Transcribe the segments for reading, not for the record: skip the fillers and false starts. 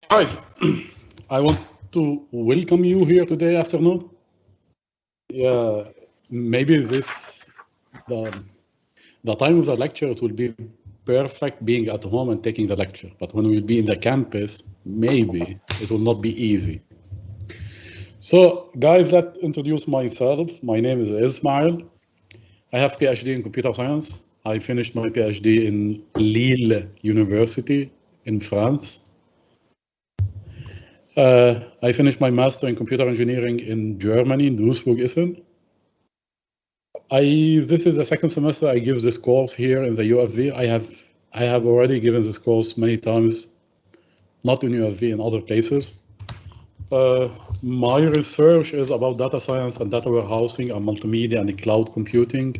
Guys, I want to welcome you here today afternoon. Yeah, maybe the the time of the lecture it will be perfect being at home and taking the lecture, but when we'll be in the campus, maybe it will not be easy. So, guys, let's introduce myself. My name is Ismail. I have PhD in computer science. I finished my PhD in Lille University in France. I finished my master in computer engineering in Germany, in Duisburg, Essen. This is the second semester I give this course here in the UFV. I have already given this course many times, not in UFV, in other places. My research is about data science and data warehousing and multimedia and cloud computing.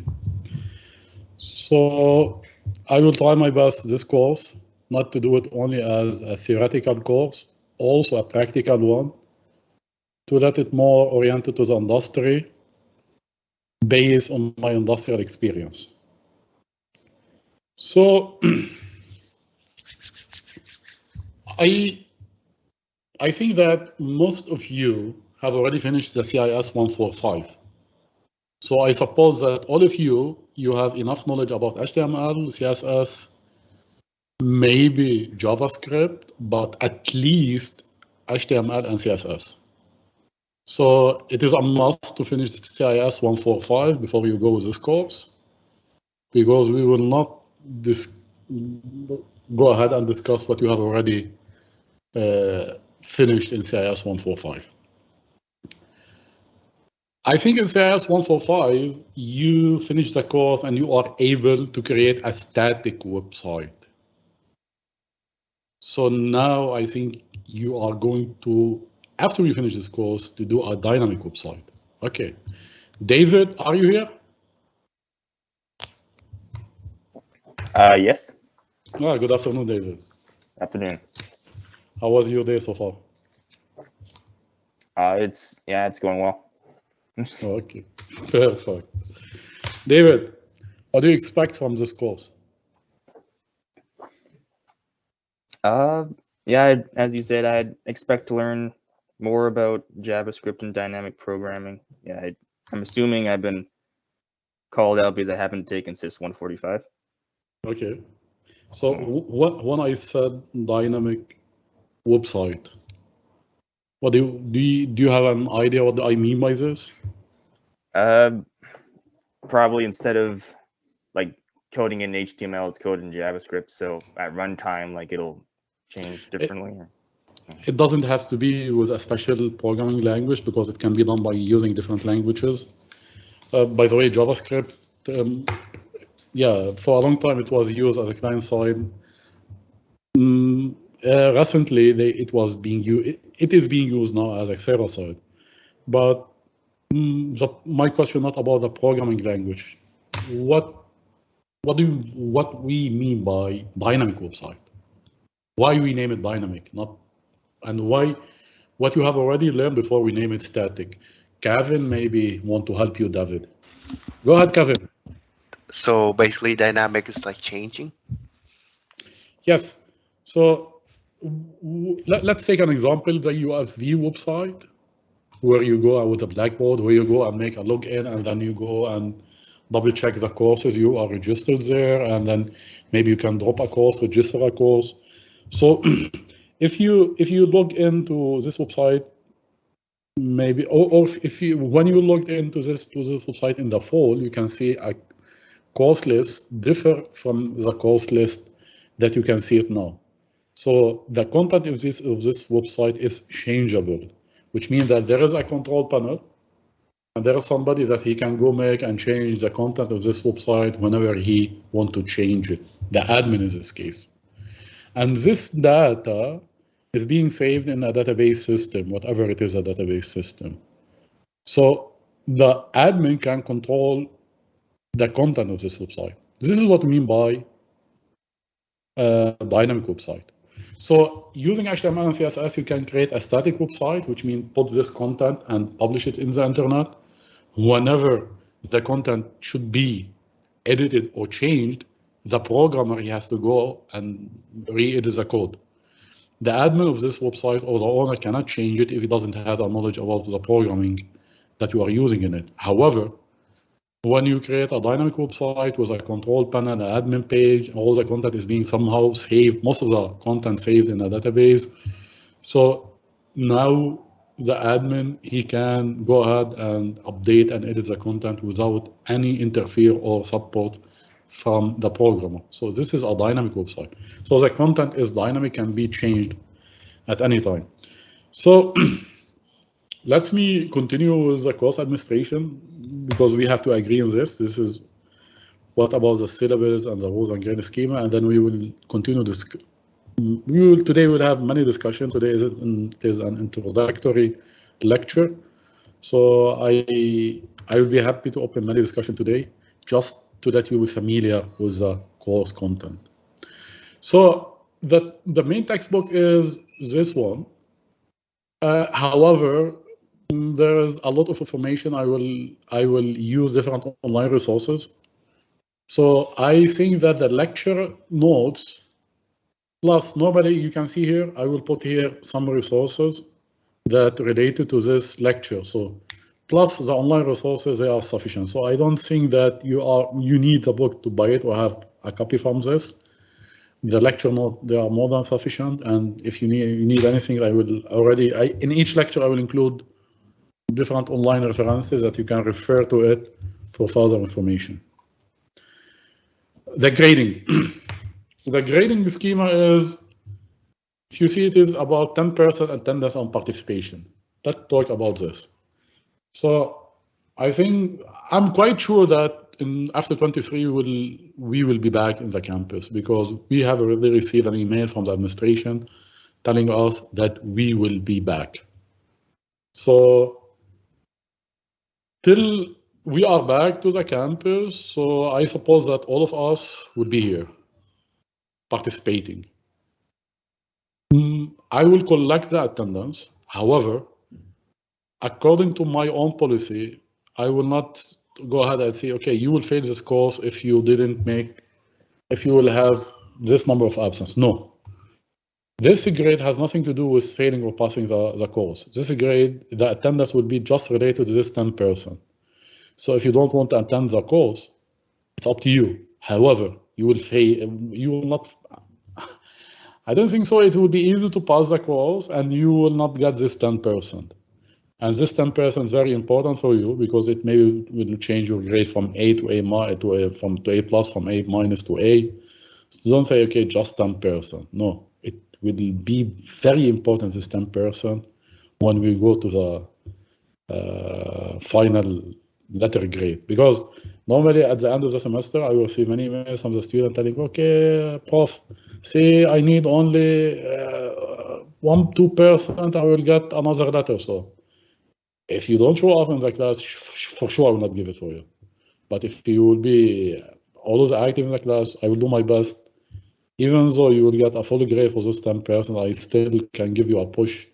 So I will try my best this course, not to do it only as a theoretical course, also a practical one, to let it more oriented to the industry based on my industrial experience. So I think that most of you have already finished the CIS 145. So I suppose that all of you have enough knowledge about HTML, CSS, maybe JavaScript, but at least HTML and CSS. So it is a must to finish the CIS 145 before you go with this course, because we will not go ahead and discuss what you have already finished in CIS 145. I think in CIS 145, you finish the course and you are able to create a static website. So now I think you are going to, after you finish this course, to do a dynamic website. Okay. David, are you here? Yes. Good afternoon, David. Afternoon. How was your day so far? It's going well. Okay, perfect. David, what do you expect from this course? Yeah, as you said, I'd expect to learn more about JavaScript and dynamic programming. Yeah, I'm assuming I've been called out because I haven't taken CIS 145. Okay. So when I said dynamic website, what do you have an idea what I mean by this? Probably instead of like coding in HTML, it's coded in JavaScript. So at runtime, like it'll change differently. It doesn't have to be with a special programming language because it can be done by using different languages. By the way, JavaScript, yeah, for a long time it was used as a client side. Recently, it is being used now as a server side. But my question not about the programming language. What we mean by dynamic website? Why we name it dynamic, and why what you have already learned before we name it static? Kevin maybe want to help you, David. Go ahead, Kevin. So basically dynamic is like changing? Yes. So let's take an example, the UFV website, where you go out with a Blackboard, where you go and make a login, and then you go and double check the courses you are registered there, and then maybe you can drop a course, register a course. So if you log into this website, maybe or if you when you logged into this website in the fall, you can see a course list differ from the course list that you can see it now. So the content of this website is changeable, which means that there is a control panel, and there is somebody that he can go make and change the content of this website whenever he want to change it. The admin in this case. And this data is being saved in a database system, whatever it is, a database system. So the admin can control the content of this website. This is what we mean by dynamic website. So using HTML and CSS, you can create a static website, which means put this content and publish it in the internet. Whenever the content should be edited or changed, the programmer he has to go and re-edit the code. the admin of this website or the owner cannot change it if he doesn't have a knowledge about the programming that you are using in it. However, when you create a dynamic website with a control panel, an admin page, all the content is being somehow saved, most of the content saved in a database. So now the admin, he can go ahead and update and edit the content without any interfere or support from the programmer. So this is a dynamic website. So the content is dynamic, can be changed at any time. So let me continue with the course administration because we have to agree on this. This is what about the syllabus and the rules and grain schema, and then we will continue this. Today we'll have many discussions. Today is an introductory lecture. So I will be happy to open many discussion today, just to let you be familiar with the course content. So the main textbook is this one. However, there is a lot of information. I will use different online resources. So I think that the lecture notes, plus normally you can see here, I will put here some resources that related to this lecture. So plus the online resources, they are sufficient. So I don't think that you need the book to buy it or have a copy from this. The lecture note, they are more than sufficient. And if you need anything, I will in each lecture, I will include different online references that you can refer to it for further information. The grading. The grading schema is, if you see, it is about 10% attendance and participation. Let's talk about this. So I think I'm quite sure that after 23 we will be back in the campus because we have already received an email from the administration telling us that we will be back. So till we are back to the campus, so I suppose that all of us will be here participating. I will collect the attendance. However, according to my own policy, I will not go ahead and say, okay, you will fail this course if you will have this number of absence. No. This grade has nothing to do with failing or passing the course. This grade, the attendance will be just related to this 10%. So if you don't want to attend the course, it's up to you. However, you will fail, you will not, I don't think so. It will be easy to pass the course and you will not get this 10%. And this 10% is very important for you because it will change your grade from A to A from A plus, from A minus to A. So don't say, okay, just 10%. No, it will be very important, this 10%, when we go to the final letter grade. Because normally at the end of the semester, I will receive many emails from the student telling, okay, prof, say I need only 1-2%, I will get another letter. So if you don't show up in the class, for sure I will not give it for you. But if you will be always active in the class, I will do my best. Even though you will get a full grade for this 10%, I still can give you a push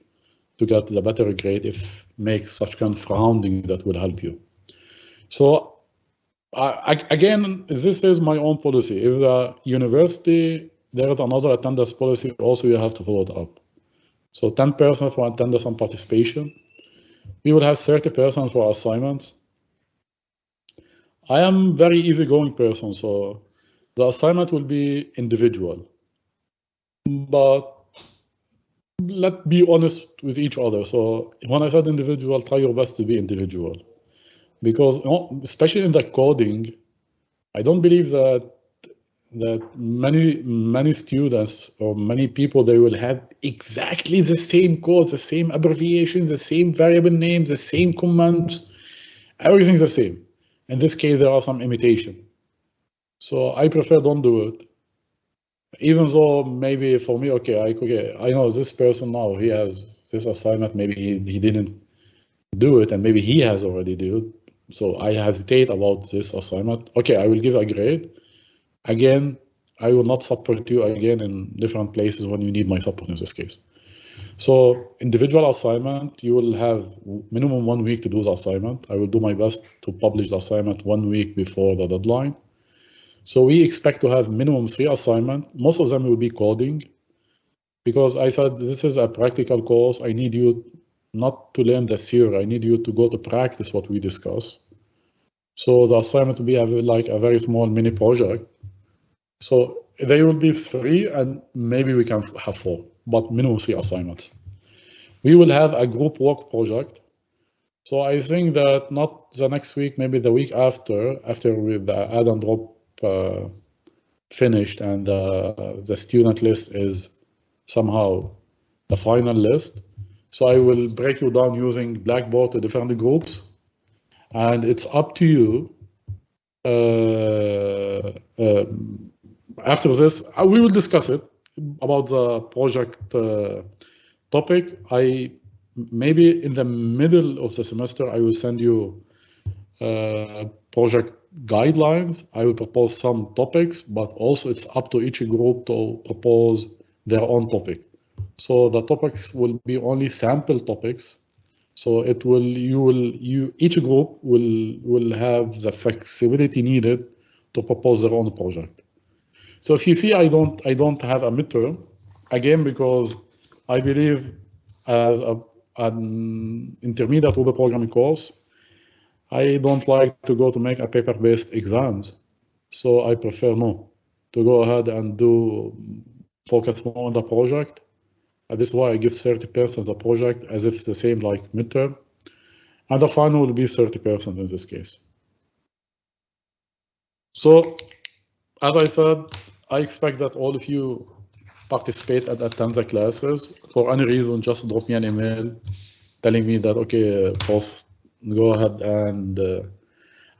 to get the better grade if make such kind of rounding that will help you. So again, this is my own policy. If the university, there is another attendance policy, also you have to follow it up. So 10% for attendance and participation. We will have 30% for assignments. I am very easygoing person, so the assignment will be individual. But let's be honest with each other. So when I said individual, try your best to be individual. Because especially in the coding, I don't believe that many students or many people, they will have exactly the same code, the same abbreviations, the same variable names, the same commands, everything's the same. In this case, there are some imitation. So I prefer don't do it. Even though maybe for me, okay, I know this person now, he has this assignment, maybe he didn't do it, and maybe he has already did it. So I hesitate about this assignment. Okay, I will give a grade. Again, I will not support you again in different places when you need my support in this case. So individual assignment, you will have minimum 1 week to do the assignment. I will do my best to publish the assignment 1 week before the deadline. So we expect to have minimum 3 assignments. Most of them will be coding. because I said this is a practical course. I need you not to learn the theory. I need you to go to practice what we discuss. So the assignment will be like a very small mini project. So they will be 3, and maybe we can have 4, but minimum 3 assignments. We will have a group work project. So I think that not the next week, maybe the week after with the add and drop finished and the student list is somehow the final list. So I will break you down using Blackboard to different groups, and it's up to you. After this, we will discuss it about the project topic. Maybe in the middle of the semester, I will send you project guidelines. I will propose some topics, but also it's up to each group to propose their own topic. So the topics will be only sample topics. So it will each group will have the flexibility needed to propose their own project. So if you see, I don't have a midterm, again, because I believe as an intermediate web programming course, I don't like to go to make a paper-based exams. So I prefer to go ahead and focus more on the project. And this is why I give 30% of the project as if the same like midterm. And the final will be 30% in this case. So as I said, I expect that all of you participate and attend the classes. For any reason, just drop me an email telling me that, okay, Prof, go ahead and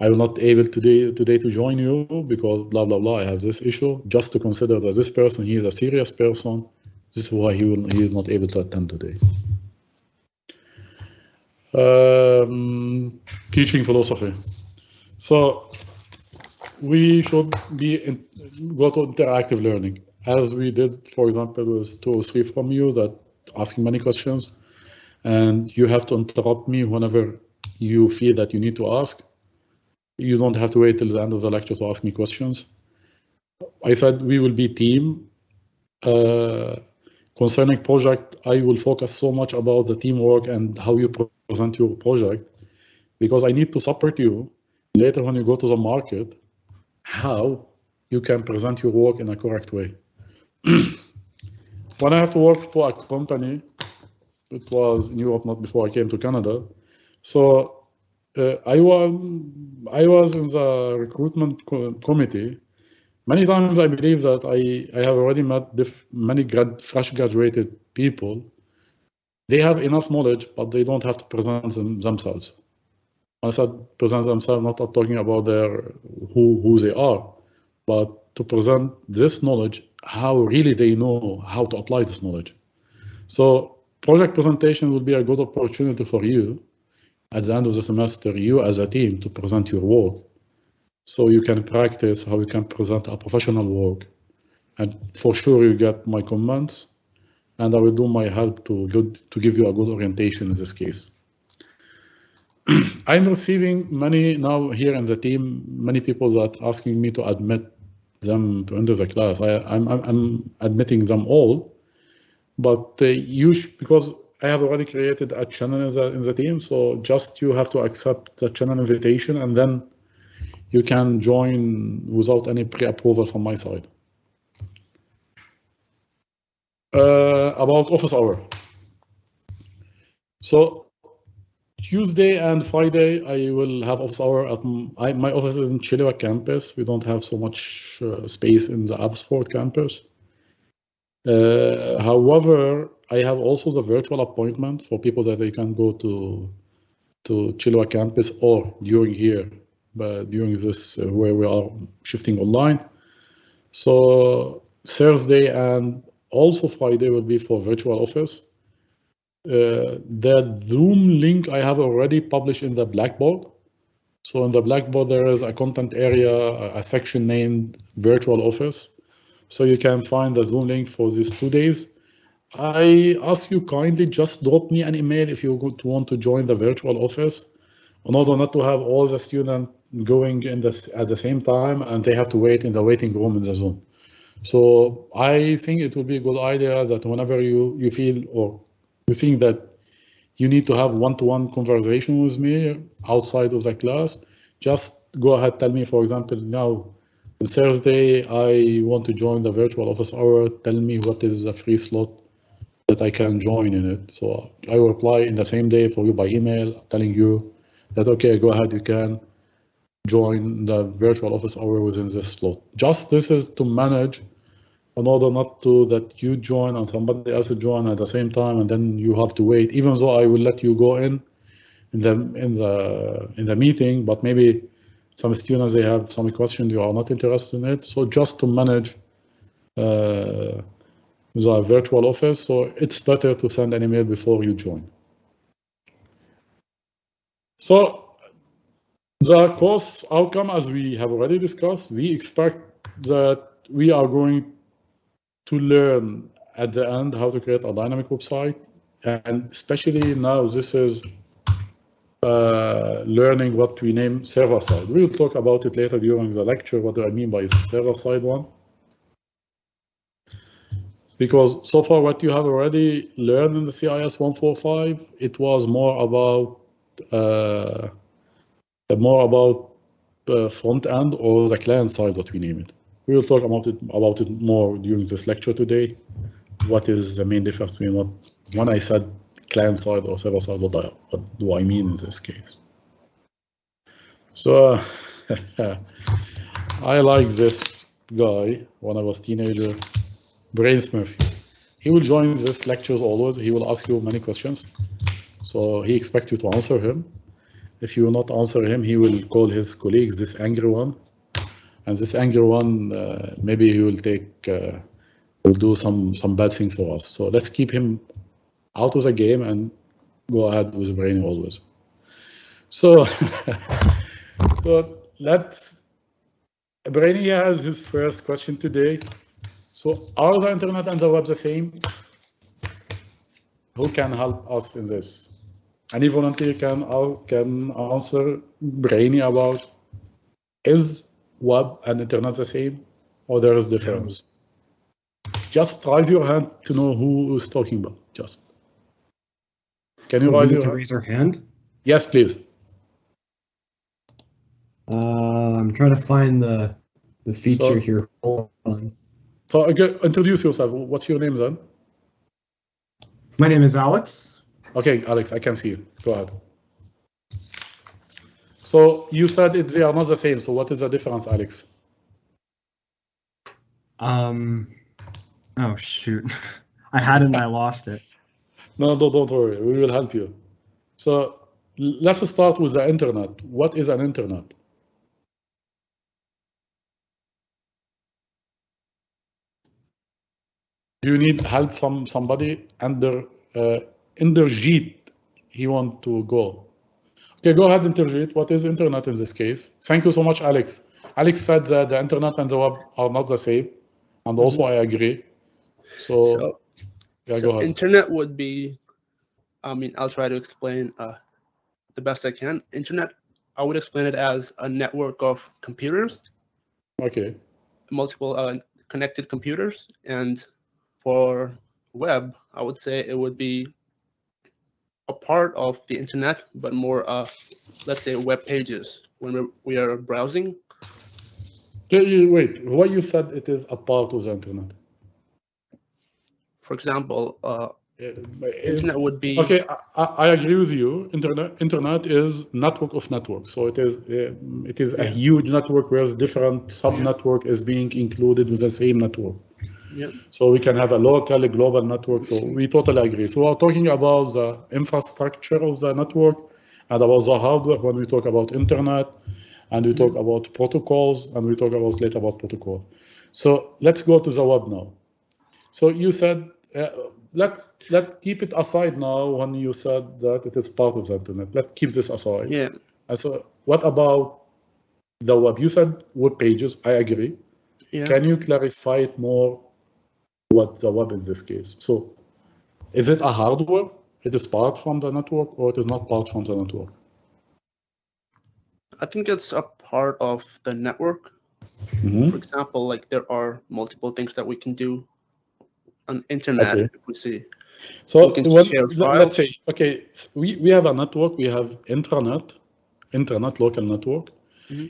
I will not able today to join you because blah, blah, blah, I have this issue. Just to consider that this person, he is a serious person. This is why he is not able to attend today. Teaching philosophy. So we should go to interactive learning, as we did, for example, with 2 or 3 from you that asking many questions, and you have to interrupt me whenever you feel that you need to ask. You don't have to wait till the end of the lecture to ask me questions. I said we will be team. Concerning project, I will focus so much about the teamwork and how you present your project, because I need to support you later when you go to the market, how you can present your work in a correct way. When I have to work for a company, it was in Europe, not before I came to Canada. So I was in the recruitment committee. Many times I believe that I have already met many fresh graduated people. They have enough knowledge, but they don't have to present themselves. I said present themselves, not talking about who they are, but to present this knowledge, how really they know how to apply this knowledge. So project presentation will be a good opportunity for you at the end of the semester, you as a team, to present your work. So you can practice how you can present a professional work. And for sure you get my comments, and I will do my help to give you a good orientation in this case. I'm receiving many now here in the team, many people that asking me to admit them to enter the class. I'm admitting them all, but because I have already created a channel in the team, so just you have to accept the channel invitation, and then you can join without any pre-approval from my side. About office hour. So Tuesday and Friday, I will have office hour at my office is in Chilliwack campus. We don't have so much space in the Abbotsford campus. However, I have also the virtual appointment for people that they can go to Chilliwack campus or during this where we are shifting online. So Thursday and also Friday will be for virtual office. The Zoom link I have already published in the Blackboard. So in the Blackboard, there is a content area, a section named virtual office. So you can find the Zoom link for these 2 days. I ask you kindly just drop me an email if you want to join the virtual office, in order not to have all the students going at the same time and they have to wait in the waiting room in the Zoom. So I think it would be a good idea that whenever you feel or you think that you need to have one-to-one conversation with me outside of the class, just go ahead, tell me, for example, now on Thursday, I want to join the virtual office hour. Tell me what is the free slot that I can join in it. So I will reply in the same day for you by email, telling you that, okay, go ahead, you can join the virtual office hour within this slot. Just this is to manage in order not to that you join and somebody else will join at the same time and then you have to wait, even though I will let you go in the meeting, but maybe some students, they have some questions you are not interested in it. So just to manage the virtual office, so it's better to send an email before you join. So the course outcome, as we have already discussed, we expect that we are going to learn at the end how to create a dynamic website, and especially now this is learning what we name server-side. We will talk about it later during the lecture, what do I mean by server-side one. Because so far what you have already learned in the CIS 145, it was more about front end or the client side, what we name it. We will talk about it more during this lecture today. What is the main difference between when I said client side or server side, what do I mean in this case? So I like this guy when I was a teenager, Brainsmith. He will join these lectures always. He will ask you many questions. So he expects you to answer him. If you will not answer him, he will call his colleagues, this angry one. And this angry one, maybe he will will do some bad things for us. So let's keep him out of the game and go ahead with Brainy always. So, Brainy has his first question today. So are the internet and the web the same? Who can help us in this? Any volunteer can answer Brainy about, is web and internet the same, or there is difference? Just raise your hand to know who is talking about. Just can you raise your hand? Raise our hand? Yes, please. I'm trying to find the feature here. Hold on. So introduce yourself. What's your name then? My name is Alex. Okay, Alex, I can see you. Go ahead. So you said they are not the same. So what is the difference, Alex? Oh shoot, I had it and I lost it. No, don't worry. We will help you. So let's start with the internet. What is an internet? Do you need help from somebody under Inderjeet? He want to go. Okay, go ahead, Inderjeet. What is internet in this case? Thank you so much, Alex. Alex said that the internet and the web are not the same, and also I agree. So yeah, go ahead. Internet would be, I'll try to explain the best I can. Internet, I would explain it as a network of computers. Okay. Multiple connected computers. And for web, I would say it would be a part of the internet, but more, let's say, web pages when we are browsing. Wait, what you said it is a part of the internet? For example, internet would be... Okay, I agree with you. Internet is network of networks. So it is a huge network where different sub-network is being included with the same network. Yeah. So we can have a local, global network. So we totally agree. So we're talking about the infrastructure of the network and about the hardware when we talk about internet, and we talk about protocols, and we talk about later about protocol. So let's go to the web now. So you said, let's keep it aside now when you said that it is part of the internet. Let's keep this aside. Yeah. And so what about the web? You said web pages, I agree. Yeah. Can you clarify it more what the web is this case? So is it a hardware? It is part from the network, or it is not part from the network? I think it's a part of the network. For example, like there are multiple things that we can do on internet. Okay. If we see, So we can share let's files. say, okay, we have a network, we have intranet, local network.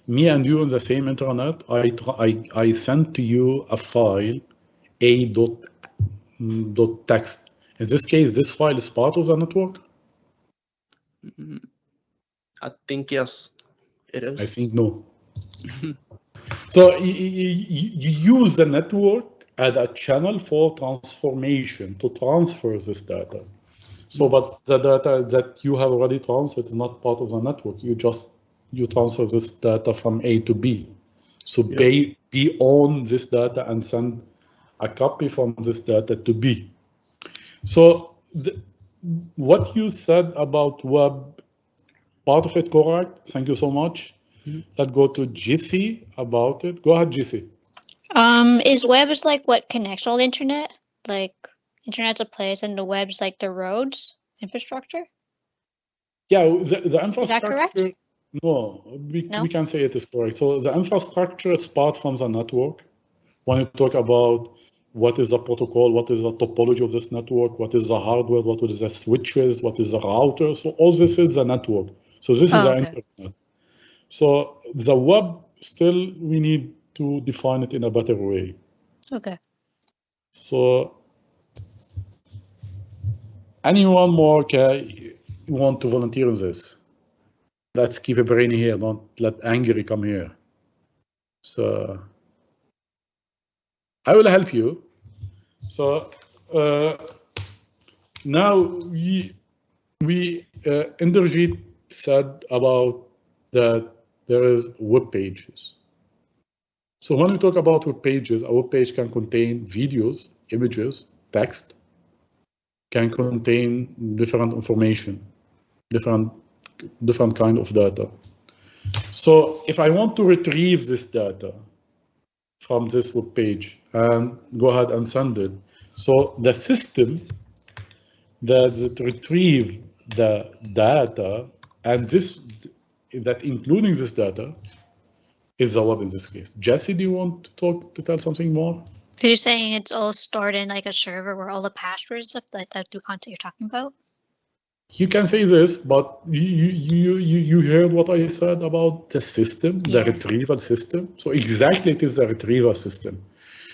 Me and you on the same internet, I send to you a file, a.text. In this case, this file is part of the network? I think yes, it is. I think no. So you use the network as a channel for transformation, to transfer this data. So, but the data that you have already transferred is not part of the network. You transfer this data from A to B. So B own this data and send a copy from this data to B. So what you said about web, part of it correct. Thank you so much. Let's go to GC about it. Go ahead, GC. Is web is like what connects all the internet? Like internet's a place and the web's like the roads infrastructure? Yeah, the infrastructure. Is that correct? No, No? we can say it is correct. So the infrastructure is part from the network. When you talk about what is the protocol, what is the topology of this network, what is the hardware, what is the switches, what is the router. So all this is the network. So this is the internet. So the web, still, we need to define it in a better way. Okay. So anyone more want to volunteer on this? Let's keep it brainy here. Don't let angry come here. So I will help you. So now we Inderjeet said about that there is web pages. So when we talk about web pages, a web page can contain videos, images, text, can contain different information, different kind of data. So if I want to retrieve this data from this web page and go ahead and send it, so the system that retrieve the data and that including this data is the web in this case. Jesse, do you want to tell something more? So you're saying it's all stored in like a server where all the passwords stuff that do content you're talking about? You can say this, but you heard what I said about the system, the retrieval system. So exactly, it is a retrieval system.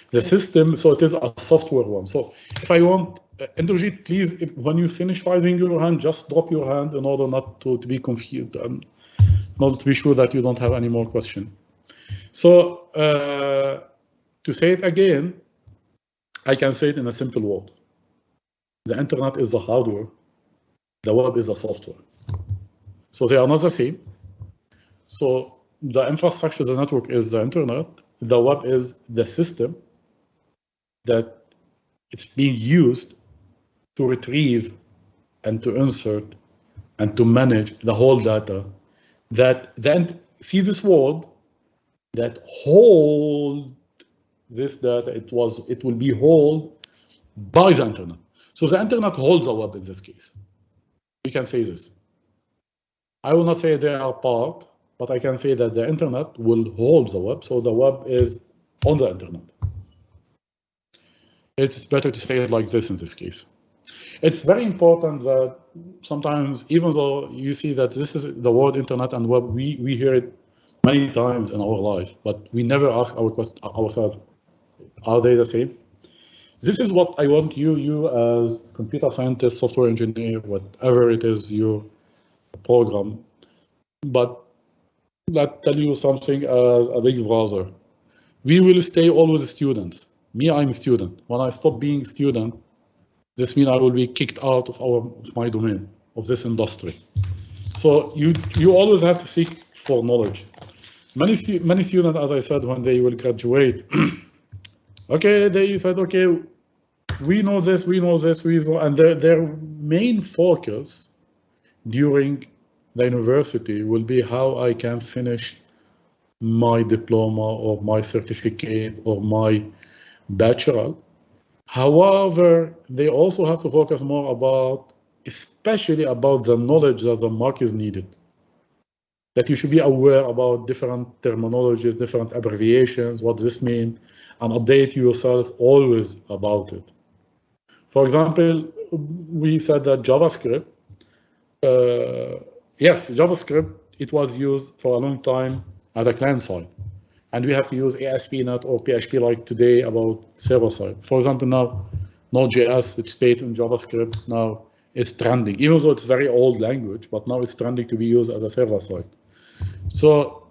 The system, so it is a software one. So if I want, Inderjeet, please, when you finish raising your hand, just drop your hand in order not to be confused, in order to be sure that you don't have any more questions. So to say it again, I can say it in a simple word. The internet is the hardware. The web is the software. So they are not the same. So the infrastructure, the network is the internet. The web is the system that it's being used to retrieve and to insert and to manage the whole data. That then see this word that hold this data. It will be held by the internet. So the internet holds the web in this case. We can say this. I will not say they are part, but I can say that the internet will hold the web. So the web is on the internet. It's better to say it like this in this case. It's very important that sometimes, even though you see that this is the word internet and web, we hear it many times in our life, but we never ask ourselves, are they the same? This is what I want you as computer scientist, software engineer, whatever it is, your program. But let's tell you something as a big brother. We will stay always students. Me, I'm a student. When I stop being student, this means I will be kicked out of my domain, of this industry. So you always have to seek for knowledge. Many students, as I said, when they will graduate, okay, they said, okay, we know this, and their main focus during the university will be how I can finish my diploma or my certificate or my bachelor. However, they also have to focus more about, especially about the knowledge that the market is needed. that you should be aware about different terminologies, different abbreviations, what this means, and update yourself always about it. For example, we said that JavaScript, yes, JavaScript, it was used for a long time at the client side. And we have to use ASP.NET or PHP like today about server side. For example, now Node.js, it's based in JavaScript, now is trending, even though it's a very old language, but now it's trending to be used as a server side. So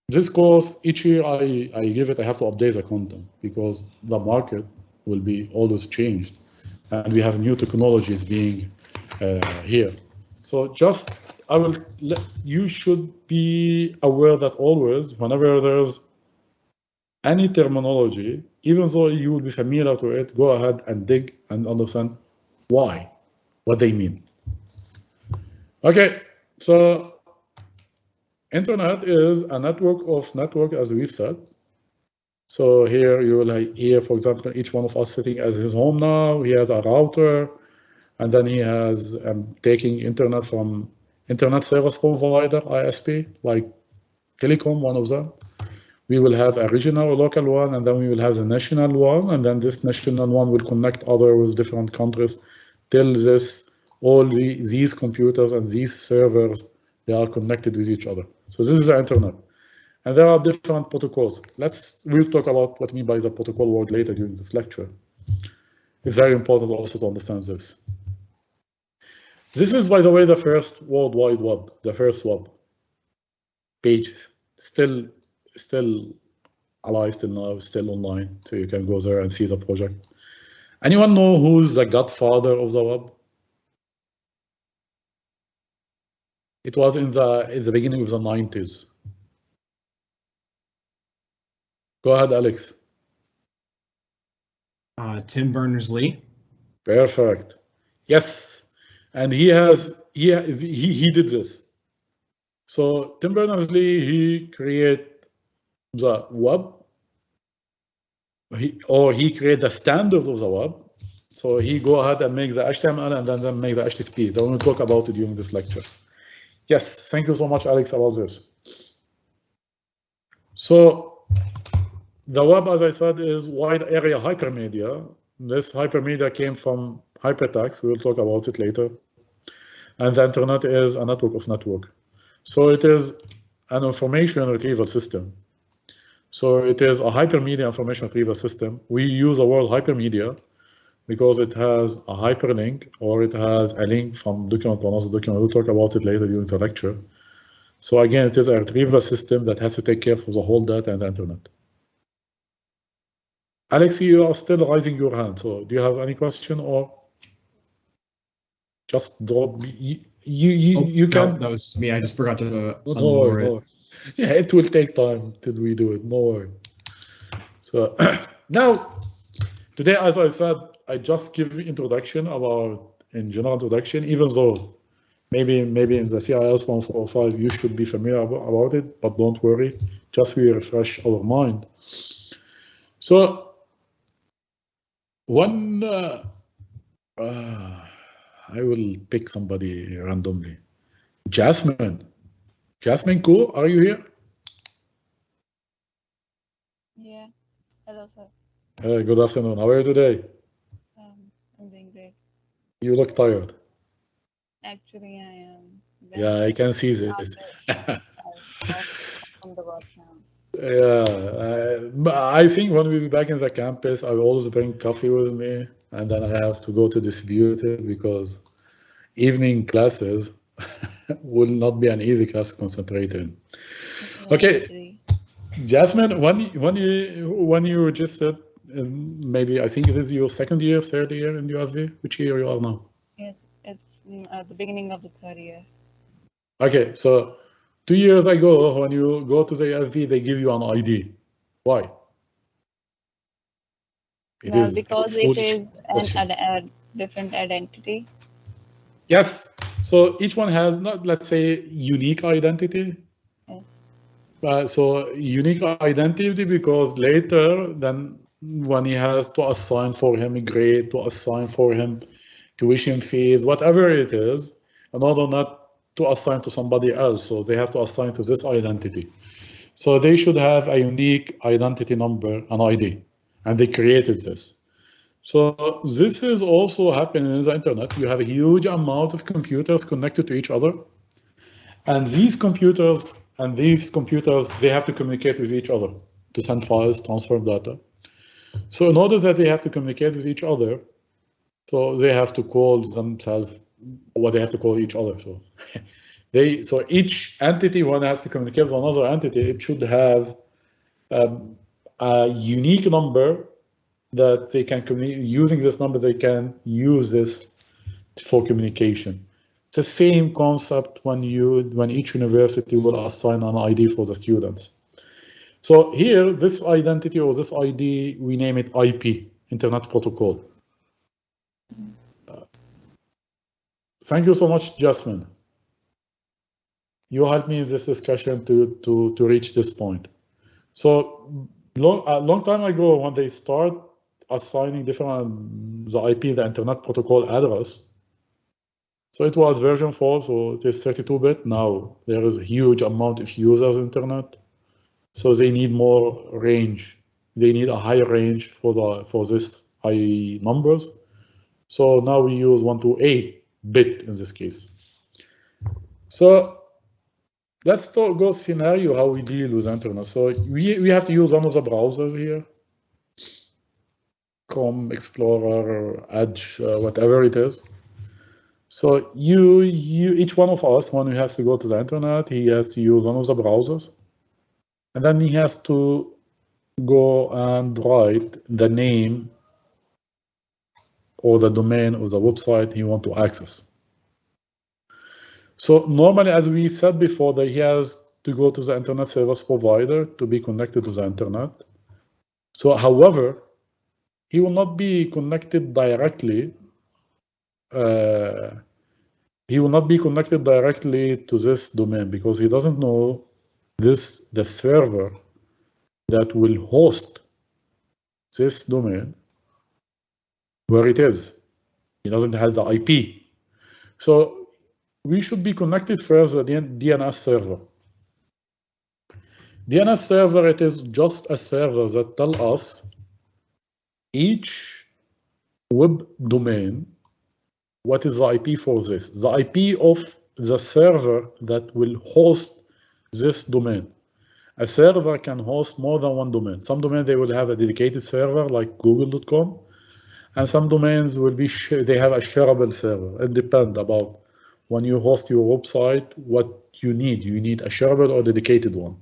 this course, each year I give it, I have to update the content because the market will be always changed. And we have new technologies being here. So just, you should be aware that always, whenever there's any terminology, even though you will be familiar to it, go ahead and dig and understand why, what they mean. Okay, so internet is a network of network, as we said. So here you will hear, for example, each one of us sitting at his home now. He has a router, and then he has taking internet from internet service provider, ISP, like Telecom, one of them. We will have a regional or local one, and then we will have the national one, and then this national one will connect other with different countries till these computers and these servers, they are connected with each other. So this is the internet. And there are different protocols. We'll talk about what I mean by the protocol word later during this lecture. It's very important also to understand this. This is, by the way, the first World Wide Web, the first web page, still alive till now, still online, so you can go there and see the project. Anyone know who's the godfather of the web? It was in the beginning of the 90s. Go ahead, Alex. Tim Berners-Lee. Perfect. Yes, and he did this. So Tim Berners-Lee, he created the web, he created the standards of the web. So he go ahead and make the HTML and then make the HTTP. Then we'll talk about it during this lecture. Yes, thank you so much, Alex, about this. So the web, as I said, is wide area hypermedia. This hypermedia came from hypertext. We will talk about it later. And the internet is a network of network. So it is an information retrieval system. So it is a hypermedia information retrieval system. We use the word hypermedia because it has a hyperlink or it has a link from document to another document. We'll talk about it later during the lecture. So again, it is a retrieval system that has to take care of the whole data and the internet. Alex, you are still raising your hand. So do you have any question or just drop me? You can. No, that was me. I just forgot to unload it. Yeah, it will take time till we do it. No worry. So now, today, as I said, I just give introduction in general introduction, even though maybe in the CIS 145 you should be familiar about it, but don't worry, just we refresh our mind. So one, I will pick somebody randomly. Jasmine Ko, are you here? Yeah. Hello, sir. Good afternoon. How are you today? I'm doing great. You look tired. Actually, I am. Yeah, I can see this. From the work now. Yeah, I think when we be back in the campus, I will always bring coffee with me, and then I have to go to distribute it because evening classes will not be an easy class to concentrate in. Okay, Jasmine, when you registered, maybe I think this is your second year, third year in UFV. Which year you are now? Yes, it's at the beginning of the third year. Okay, so 2 years ago, when you go to the UFV, they give you an ID. Why? Because it is a different identity. Yes. So each one has not, let's say, unique identity. Yes. So unique identity because later, then when he has to assign for him a grade, to assign for him tuition fees, whatever it is, in order not to assign to somebody else, so they have to assign to this identity. So they should have a unique identity number, an ID, and they created this. So this is also happening in the internet. You have a huge amount of computers connected to each other, and these computers, they have to communicate with each other to send files, transfer data. So in order that they have to communicate with each other, so they have to call themselves, what they have to call each other. So each entity, when it has to communicate with another entity, it should have a unique number that they can communicate. Using this number, they can use this for communication. It's the same concept when each university will assign an ID for the students. So here, this identity or this ID, we name it IP, Internet Protocol. Thank you so much, Jasmine. You helped me in this discussion to reach this point. So a long time ago, when they start assigning the IP, the Internet Protocol address, so it was version 4, so it is 32-bit. Now there is a huge amount of users Internet, so they need more range. They need a higher range for this IP numbers. So now we use 128-bit in this case. So let's go scenario how we deal with Internet. So we have to use one of the browsers here, Chrome, Explorer, Edge, whatever it is. So each one of us, when he has to go to the Internet, he has to use one of the browsers, and then he has to go and write the name or the domain or the website he wants to access. So normally, as we said before, that he has to go to the Internet service provider to be connected to the Internet. So, however, he will not be connected directly. He will not be connected directly to this domain because he doesn't know the server that will host this domain, where it is. He doesn't have the IP. So we should be connected first to the DNS server. DNS server, it is just a server that tells us each web domain, what is the IP for this? The IP of the server that will host this domain. A server can host more than one domain. Some domains, they will have a dedicated server like google.com, and some domains will be, they have a shareable server. It depends about when you host your website, what you need. You need a shareable or dedicated one.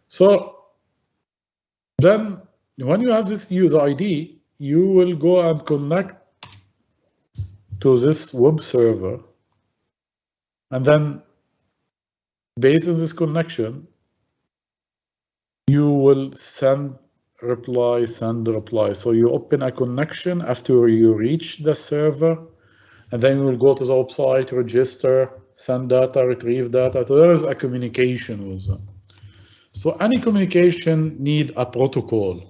So then when you have this user ID, you will go and connect to this web server. And then based on this connection, you will send reply. So you open a connection after you reach the server, and then you will go to the website, register, send data, retrieve data. So there is a communication with them. So any communication need a protocol.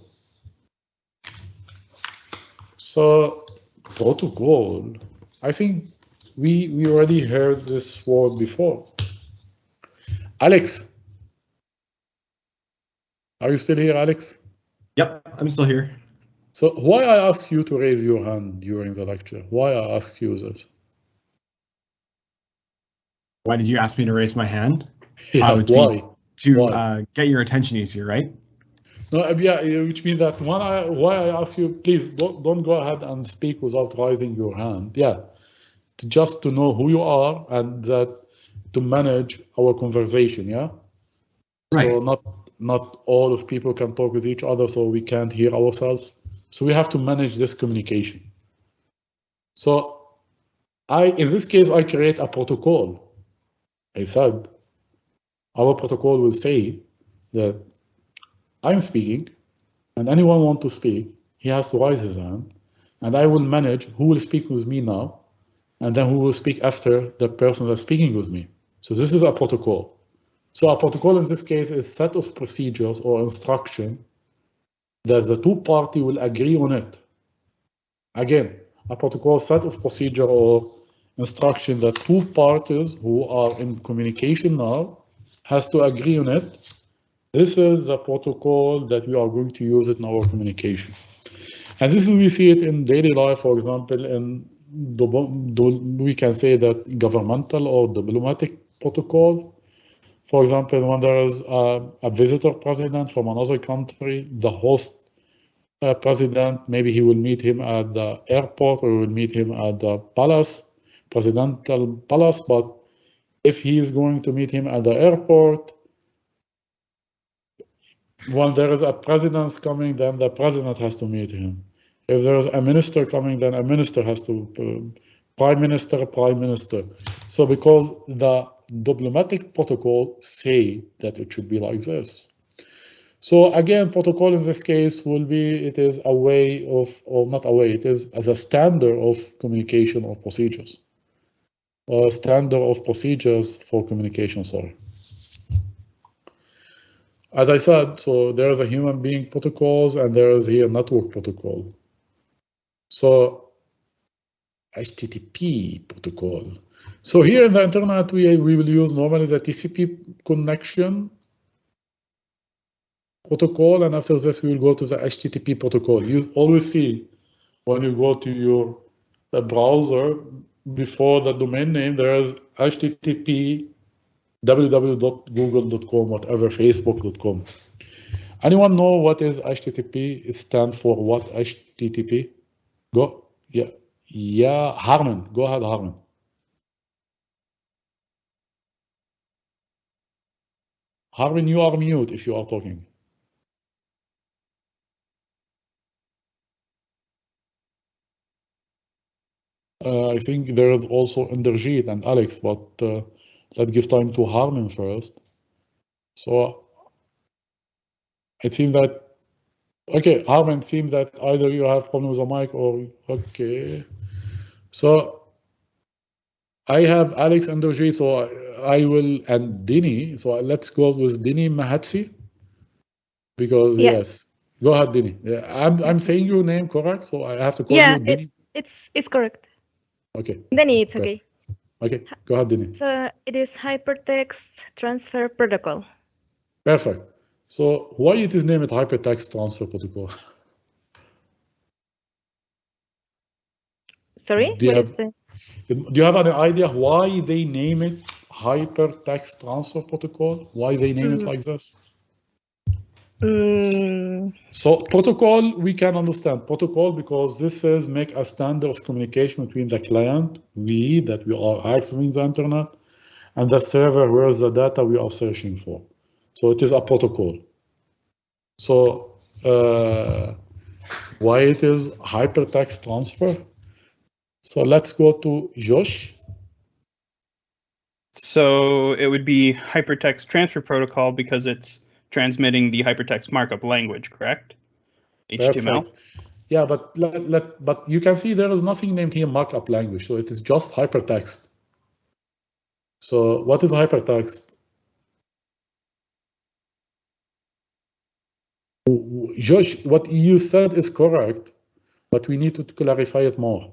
So protocol, I think we already heard this word before. Alex, are you still here, Alex? Yep, I'm still here. So why I asked you to raise your hand during the lecture? Why I asked you this? Why did you ask me to raise my hand? Yeah, why? To get your attention easier, right? No, yeah, which means that why I ask you, please don't go ahead and speak without raising your hand. Yeah, just to know who you are and that to manage our conversation. Yeah, right. So not all of people can talk with each other, so we can't hear ourselves. So we have to manage this communication. So in this case, I create a protocol. I said our protocol will say that I'm speaking, and anyone want to speak, he has to raise his hand, and I will manage who will speak with me now, and then who will speak after the person that's speaking with me. So this is a protocol. So a protocol in this case is a set of procedures or instruction that the two parties will agree on it. Again, a protocol set of procedure or instruction that two parties who are in communication now has to agree on it. This is the protocol that we are going to use it in our communication. And this is, we see it in daily life, for example, in we can say that governmental or diplomatic protocol. For example, when there is a visitor president from another country, the host president, maybe he will meet him at the airport or will meet him at the palace, presidential palace. But if he is going to meet him at the airport, when there is a president coming, then the president has to meet him. If there is a minister coming, then a minister has to, prime minister. So because the diplomatic protocol say that it should be like this. So again, protocol in this case will be, it is a way of, or not a way, it is as a standard of communication or procedures. Or standard of procedures for communication, sorry. As I said, so there is a human being protocols and there is here network protocol. So HTTP protocol. So here in the internet, we will use normally the TCP connection protocol, and after this we will go to the HTTP protocol. You always see when you go to your browser, before the domain name, there is HTTP www.google.com, whatever, facebook.com. Anyone know what is HTTP? It stands for what? HTTP? Go. Yeah, Harman. Go ahead, Harman. Harman, you are mute if you are talking. I think there is also Inderjeet and Alex, but let's give time to Harman first. So it seems that, okay, Harman, it seems that either you have problem with the mic or, okay. So I have Alex Inderjeet, so I will, and Dini. So let's go with Dini Mahatsi, because yes, go ahead, Dini. Yeah, I'm saying your name correct, so I have to call you Dini. It's correct. Okay. Dini, it's okay. Okay, go ahead, Dini. So it is hypertext transfer protocol. Perfect. So why it is named hypertext transfer protocol? Sorry, do you have any idea why they name it hypertext transfer protocol? Why they name it like this? So protocol, we can understand protocol because this is make a standard of communication between the client, that we are accessing the internet, and the server where the data we are searching for. So it is a protocol. So why it is hypertext transfer? So let's go to Josh. So it would be hypertext transfer protocol because it's transmitting the hypertext markup language, correct? HTML. Perfect. Yeah, but you can see there is nothing named here markup language, so it is just hypertext. So what is hypertext? Josh, what you said is correct, but we need to clarify it more.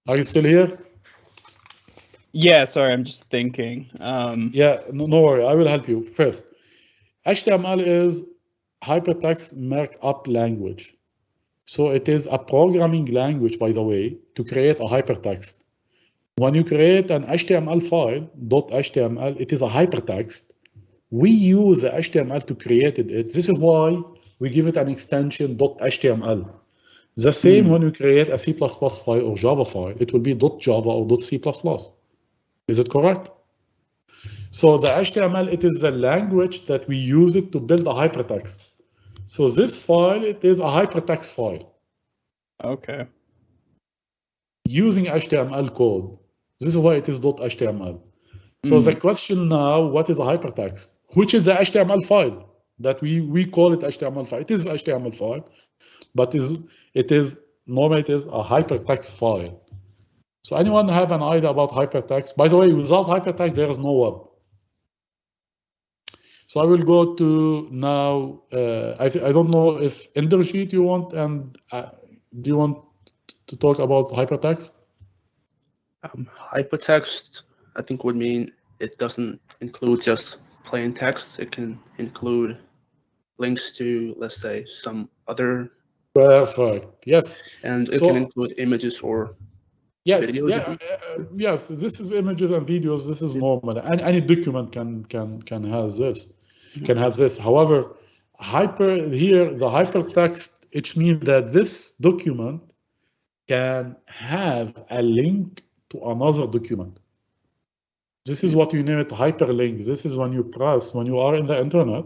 Are you still here? Yeah, sorry, I'm just thinking. Yeah, no worry, I will help you. First, HTML is hypertext markup language. So it is a programming language, by the way, to create a hypertext. When you create an HTML file, .html, it is a hypertext. We use the HTML to create it. This is why we give it an extension .html. The same when we create a C++ file or Java file, it will be .java or .c++. Is it correct? So the HTML, it is the language that we use it to build a hypertext. So this file, it is a hypertext file. Okay. Using HTML code. This is why it is .html. So the question now, what is a hypertext? Which is the HTML file that we call it HTML file. It is HTML file, but normally it is a hypertext file. So anyone have an idea about hypertext? By the way, without hypertext, there is no web. So I will go to now, I don't know if Inderjeet you want, and do you want to talk about hypertext? Hypertext, I think, would mean it doesn't include just plain text. It can include links to, let's say, some other. Perfect. Yes. And it can include images or videos. Yeah. Yes. This is images and videos. This is normal. Any document can have this. Can have this. However, the hypertext, it means that this document can have a link to another document. This is what you name it hyperlink. This is when you are in the internet,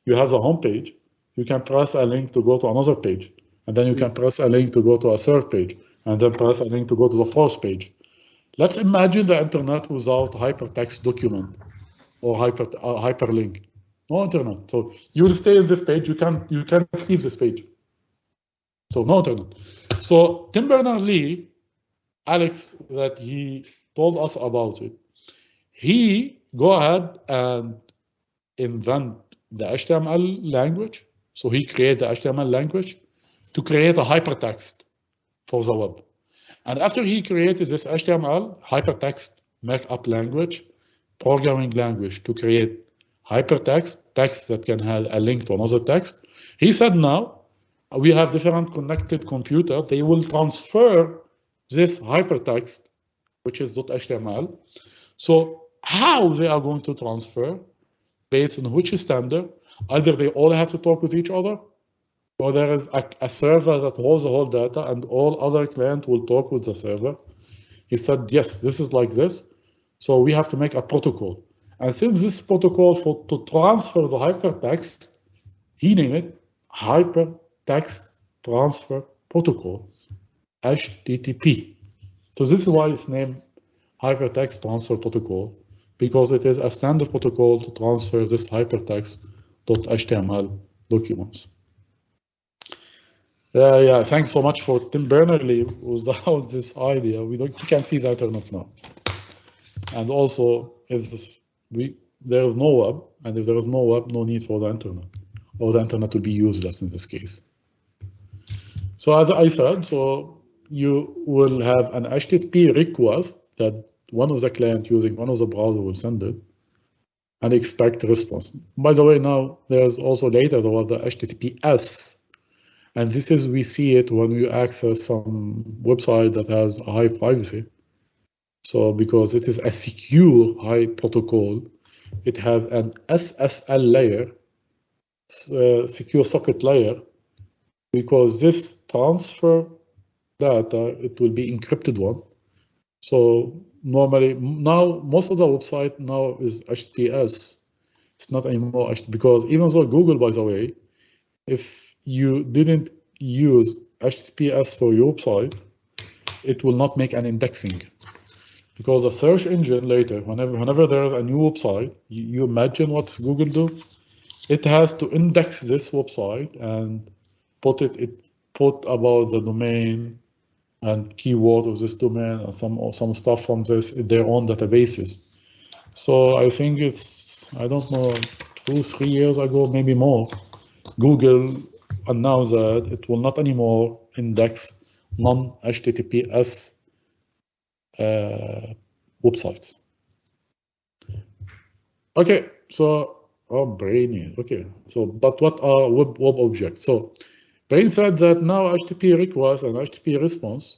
you have the home page, you can press a link to go to another page, and then you can press a link to go to a third page, and then press a link to go to the fourth page. Let's imagine the internet without hypertext document or hyperlink. No internet. So you will stay in this page, you can't leave this page. So no internet. So Tim Berners-Lee, Alex, that he told us about it, he go ahead and invent the HTML language. So he created the HTML language to create a hypertext for the web. And after he created this HTML hypertext markup language, programming language to create hypertext, text that can have a link to another text, he said now we have different connected computers. They will transfer this hypertext, which is .html. So how they are going to transfer, based on which standard? Either they all have to talk with each other, or there is a server that holds the whole data and all other clients will talk with the server. He said, yes, this is like this. So we have to make a protocol. And since this protocol to transfer the hypertext, he named it Hypertext Transfer Protocol, HTTP. So this is why it's named Hypertext Transfer Protocol, because it is a standard protocol to transfer this hypertext.html documents. Yeah, thanks so much for Tim Berners-Lee. Without this idea, we can't see the internet now. And also, there is no web, and if there is no web, no need for the internet, or the internet will be useless in this case. So as I said, so you will have an HTTP request that one of the clients using one of the browsers will send it and expect a response. By the way, now there's also later there was the HTTPS. And this is, we see it when we access some website that has a high privacy. So because it is a secure high protocol, it has an SSL layer, secure socket layer, because this transfer data, it will be encrypted one. So normally, now most of the website now is HTTPS. It's not anymore HTTP, because even though Google, by the way, if you didn't use HTTPS for your website, it will not make an indexing. Because a search engine later, whenever there is a new website, you imagine what Google do? It has to index this website and put about the domain and keyword of this domain and some stuff from their own databases. So I think it's, I don't know, 2-3 years ago, maybe more, Google announced that it will not anymore index non-HTTPS websites. Okay, so Brain. Okay, so but what are web objects? So Brain said that now HTTP request and HTTP response.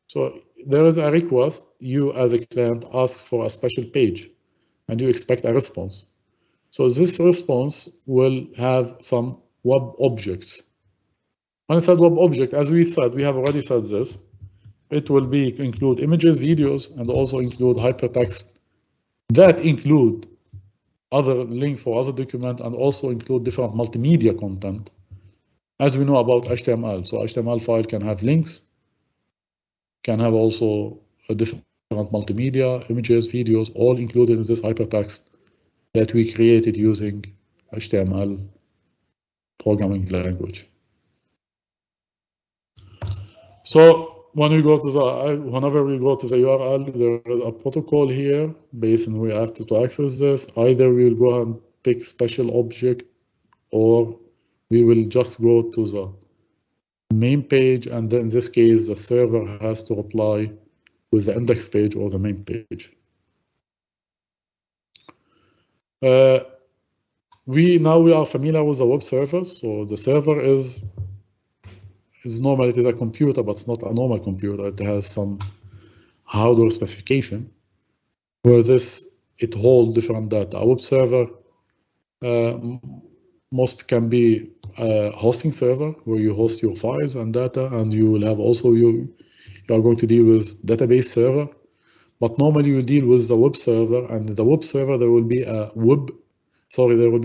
So there is a request, you as a client ask for a special page and you expect a response. So this response will have some web objects. When I said web object, as we said, we have already said this, it will include images, videos, and also include hypertext that include other links for other documents and also include different multimedia content, as we know about HTML. So HTML file can have links, can have also a different multimedia, images, videos, all included in this hypertext that we created using HTML programming language. So whenever we go to the URL, there is a protocol here based on we have to access this. Either we will go and pick special object, or we will just go to the main page, and then in this case, the server has to reply with the index page or the main page. We are familiar with the web server. So the server is normal. It is a computer, but it's not a normal computer. It has some hardware specification where it holds different data. A web server most can be a hosting server where you host your files and data, and you will have also you are going to deal with database server. But normally you deal with the web server, and the web server there will be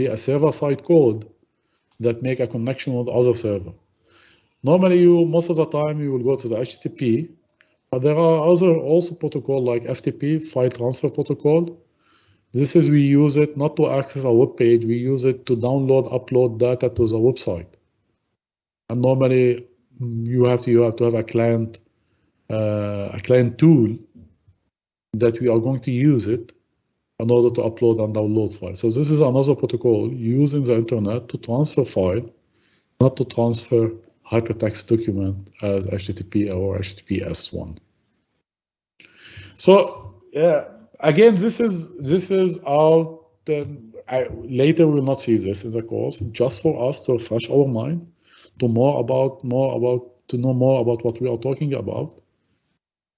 a server-side code that make a connection with other server. Normally most of the time you will go to the HTTP, but there are other also protocol like FTP, file transfer protocol. This is, we use it not to access a web page, we use it to download, upload data to the website. And normally you have to have a client tool that we are going to use it in order to upload and download files. So this is another protocol using the internet to transfer file, not to transfer hypertext document as HTTP or HTTPS one. So yeah, again, this is out. Later we will not see this in the course, just for us to refresh our mind, to know more about what we are talking about.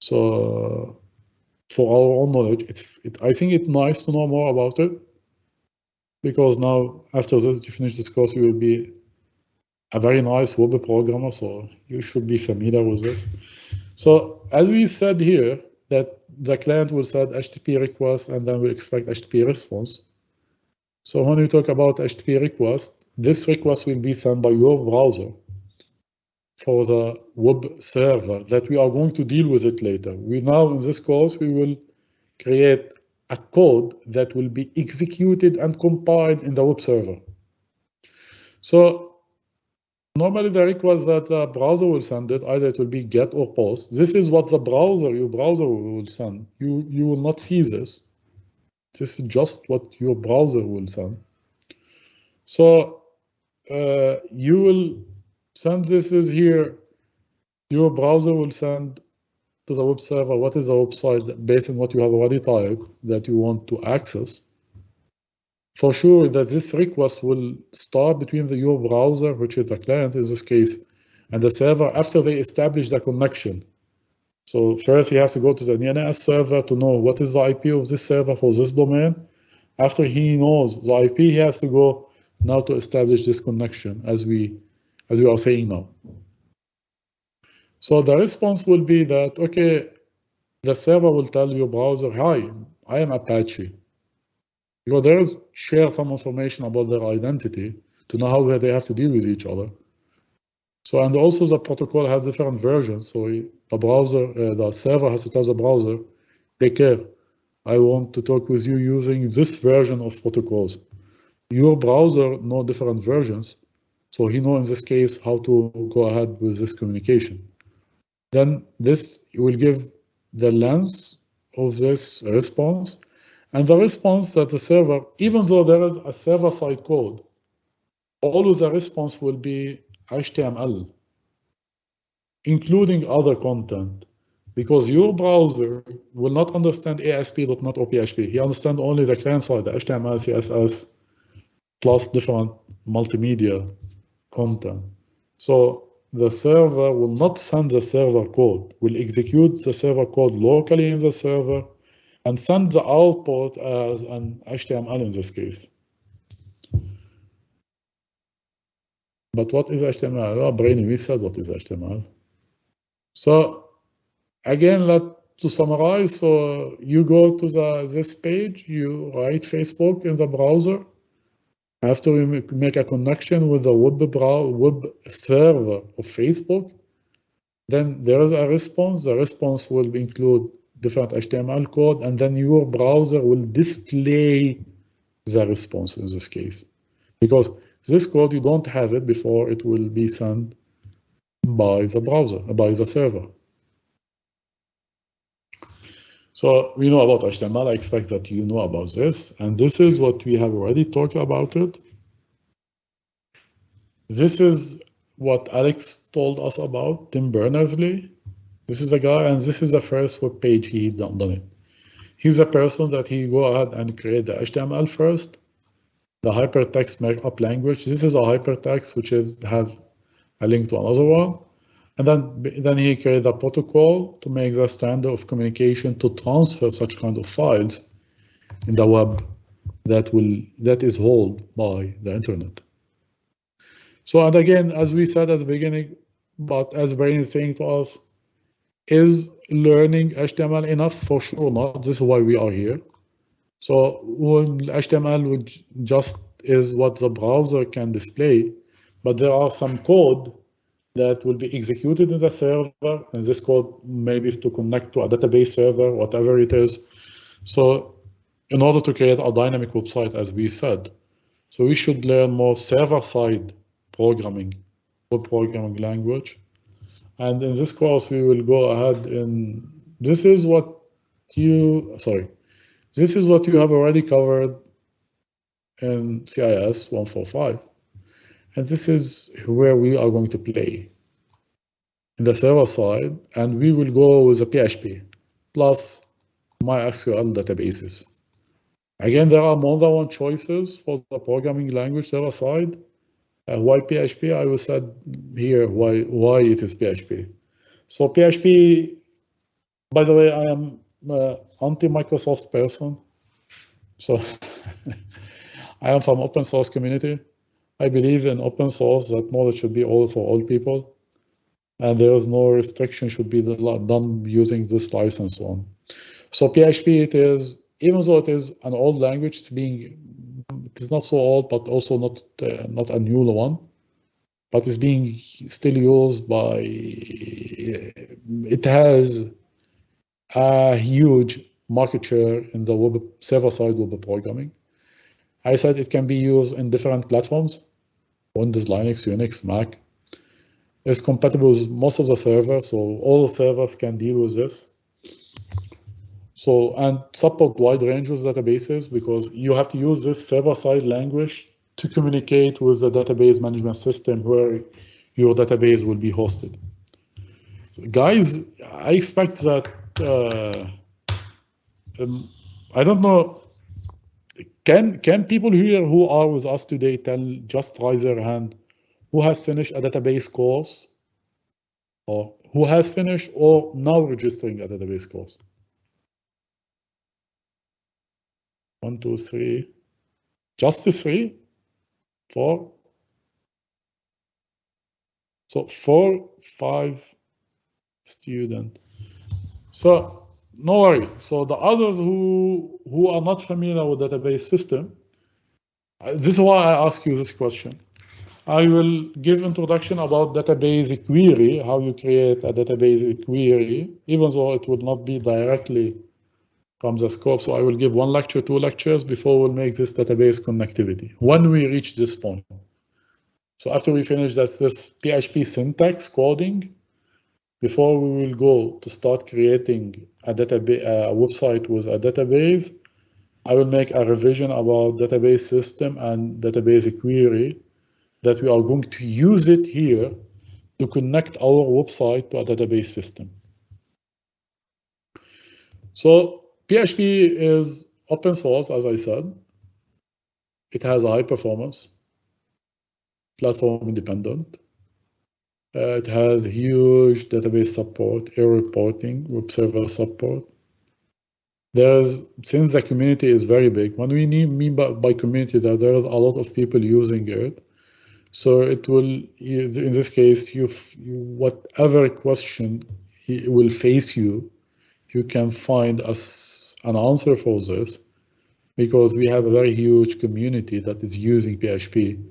So for our own knowledge, I think it's nice to know more about it, because now after this, you finish this course, you will be a very nice web programmer, so you should be familiar with this. So as we said here, that the client will send HTTP request and then we'll expect HTTP response. So when we talk about HTTP request, this request will be sent by your browser for the web server that we are going to deal with it later. Now in this course, we will create a code that will be executed and compiled in the web server. So normally the request that the browser will send it, either it will be GET or POST. This is what your browser will send. You will not see this. This is just what your browser will send. So you will send this is here. Your browser will send to the web server what is the website based on what you have already typed that you want to access. For sure that this request will start between your browser, which is the client in this case, and the server after they establish the connection. So first he has to go to the DNS server to know what is the IP of this server for this domain. After he knows the IP, he has to go now to establish this connection, as we are saying now. So the response will be that, okay, the server will tell your browser, hi, I am Apache. Because they share some information about their identity to know how they have to deal with each other. So, and also the protocol has different versions. So the server has to tell the browser, take care, I want to talk with you using this version of protocols. Your browser knows different versions, so he knows in this case how to go ahead with this communication. Then this will give the length of this response, and the response that the server, even though there is a server-side code, always the response will be HTML, including other content, because your browser will not understand ASP.NET or PHP. He understands only the client side, the HTML, CSS, plus different multimedia content. So the server will not send the server code, will execute the server code locally in the server and send the output as an HTML in this case. But what is HTML? Well, Brainsmith said what is HTML. So again, to summarize, so you go to this page, you write Facebook in the browser. After we make a connection with the web server of Facebook, then there is a response. The response will include different HTML code, and then your browser will display the response in this case. Because this code, you don't have it before it will be sent by the browser, by the server. So we know about HTML. I expect that you know about this. And this is what we have already talked about it. This is what Alex told us about, Tim BernersLee. This is a guy, and this is the first web page he's done it. He's a person that he go ahead and create the HTML first, the hypertext markup language. This is a hypertext which is have a link to another one, and then he create a protocol to make the standard of communication to transfer such kind of files in the web that is held by the internet. So, and again, as we said at the beginning, but as Brian is saying to us, is learning HTML enough? For sure not. This is why we are here. So HTML would just is what the browser can display, but there are some code that will be executed in the server, and this code maybe to connect to a database server, whatever it is. So in order to create a dynamic website, as we said, so we should learn more server-side programming, web programming language. And in this course, we will go ahead and this is what you have already covered in CIS 145. And this is where we are going to play in the server side, and we will go with a PHP plus MySQL databases. Again, there are more than one choices for the programming language server side. Why PHP? I will say here why it is PHP. So PHP, by the way, I am anti-Microsoft person. So I am from open source community. I believe in open source, that knowledge should be all for all people, and there is no restriction should be done using this license and so on. So PHP, it is, even though it is an old language, it is not so old, but also not a new one, but it's being still used by. It has a huge market share in the web server-side web programming. I said it can be used in different platforms: Windows, Linux, Unix, Mac. It's compatible with most of the servers, so all servers can deal with this. So, and support wide range of databases, because you have to use this server-side language to communicate with the database management system where your database will be hosted. So guys, I expect that, I don't know, can people here who are with us today just raise their hand who has finished a database course, or who has finished or now registering a database course? 1, 2, 3. Just 3? 4? So 4, 5 students. So no worry. So the others who are not familiar with database system, this is why I ask you this question. I will give introduction about database query, how you create a database query, even though it would not be directly from the scope. So I will give 1 lecture, 2 lectures before we'll make this database connectivity, when we reach this point. So after we finish this PHP syntax coding, before we will go to start creating a website with a database, I will make a revision about database system and database query, that we are going to use it here to connect our website to a database system. So PHP is open source, as I said. It has a high performance, platform independent. It has huge database support, error reporting, web server support. Since the community is very big, what we mean by community, that there is a lot of people using it. So it will, in this case, whatever question will face you, you can find an answer for this, because we have a very huge community that is using PHP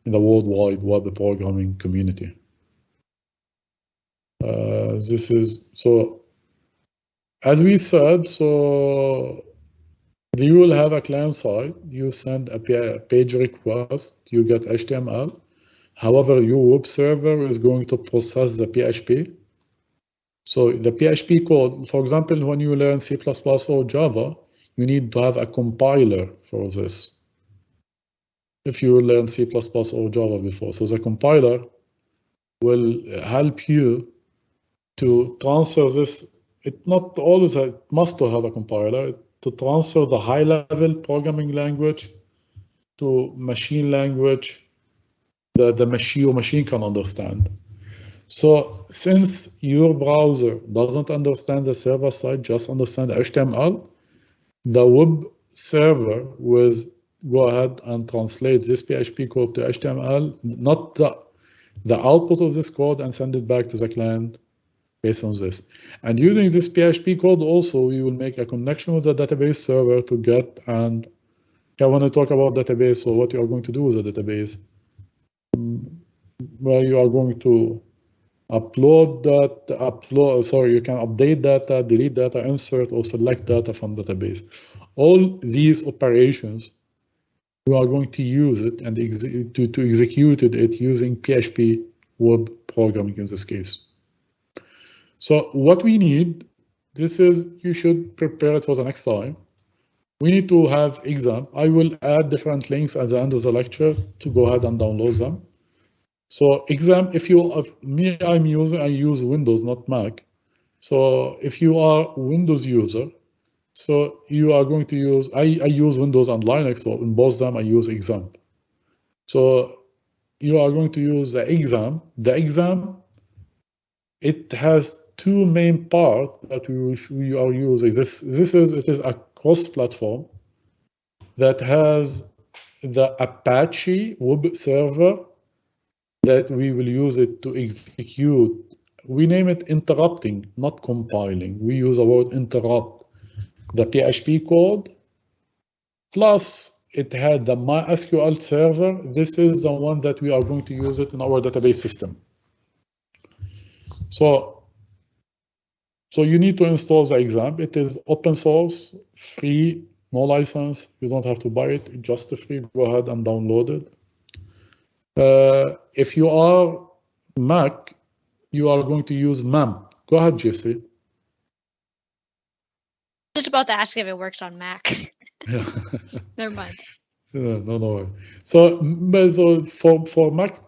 in the worldwide web programming community. This is, so as we said, so you will have a client side, you send a page request, you get HTML. However, your web server is going to process the PHP. So the PHP code, for example, when you learn C++ or Java, you need to have a compiler for this. If you learn C++ or Java before, so the compiler will help you to transfer this. It not always must have a compiler to transfer the high-level programming language to machine language that the machine can understand. So since your browser doesn't understand the server side, just understand HTML, the web server will go ahead and translate this PHP code to HTML, not the output of this code, and send it back to the client based on this. And using this PHP code also, you will make a connection with the database server to get, and I want to talk about database, so what you are going to do with the database. Well, you are going to upload that, you can update data, delete data, insert or select data from database. All these operations, we are going to use it and to execute it using PHP web programming in this case. So what we need, this is, you should prepare it for the next time. We need to have exam. I will add different links at the end of the lecture to go ahead and download them. So exam, if you, I use Windows, not Mac. So if you are Windows user, so you are going to use, I use Windows and Linux, so in both of them I use exam. So you are going to use the exam. The exam, it has two main parts that we are using. It is a cross-platform that has the Apache web server that we will use it to execute. We name it interrupting, not compiling. We use the word interrupt. The PHP code, plus it had the MySQL server. This is the one that we are going to use it in our database system. So you need to install the exam. It is open source, free, no license. You don't have to buy it, just free. Go ahead and download it. If you are Mac, you are going to use MAMP. Go ahead, Jesse. Just about to ask if it works on Mac. Yeah. Never mind. No. So for Mac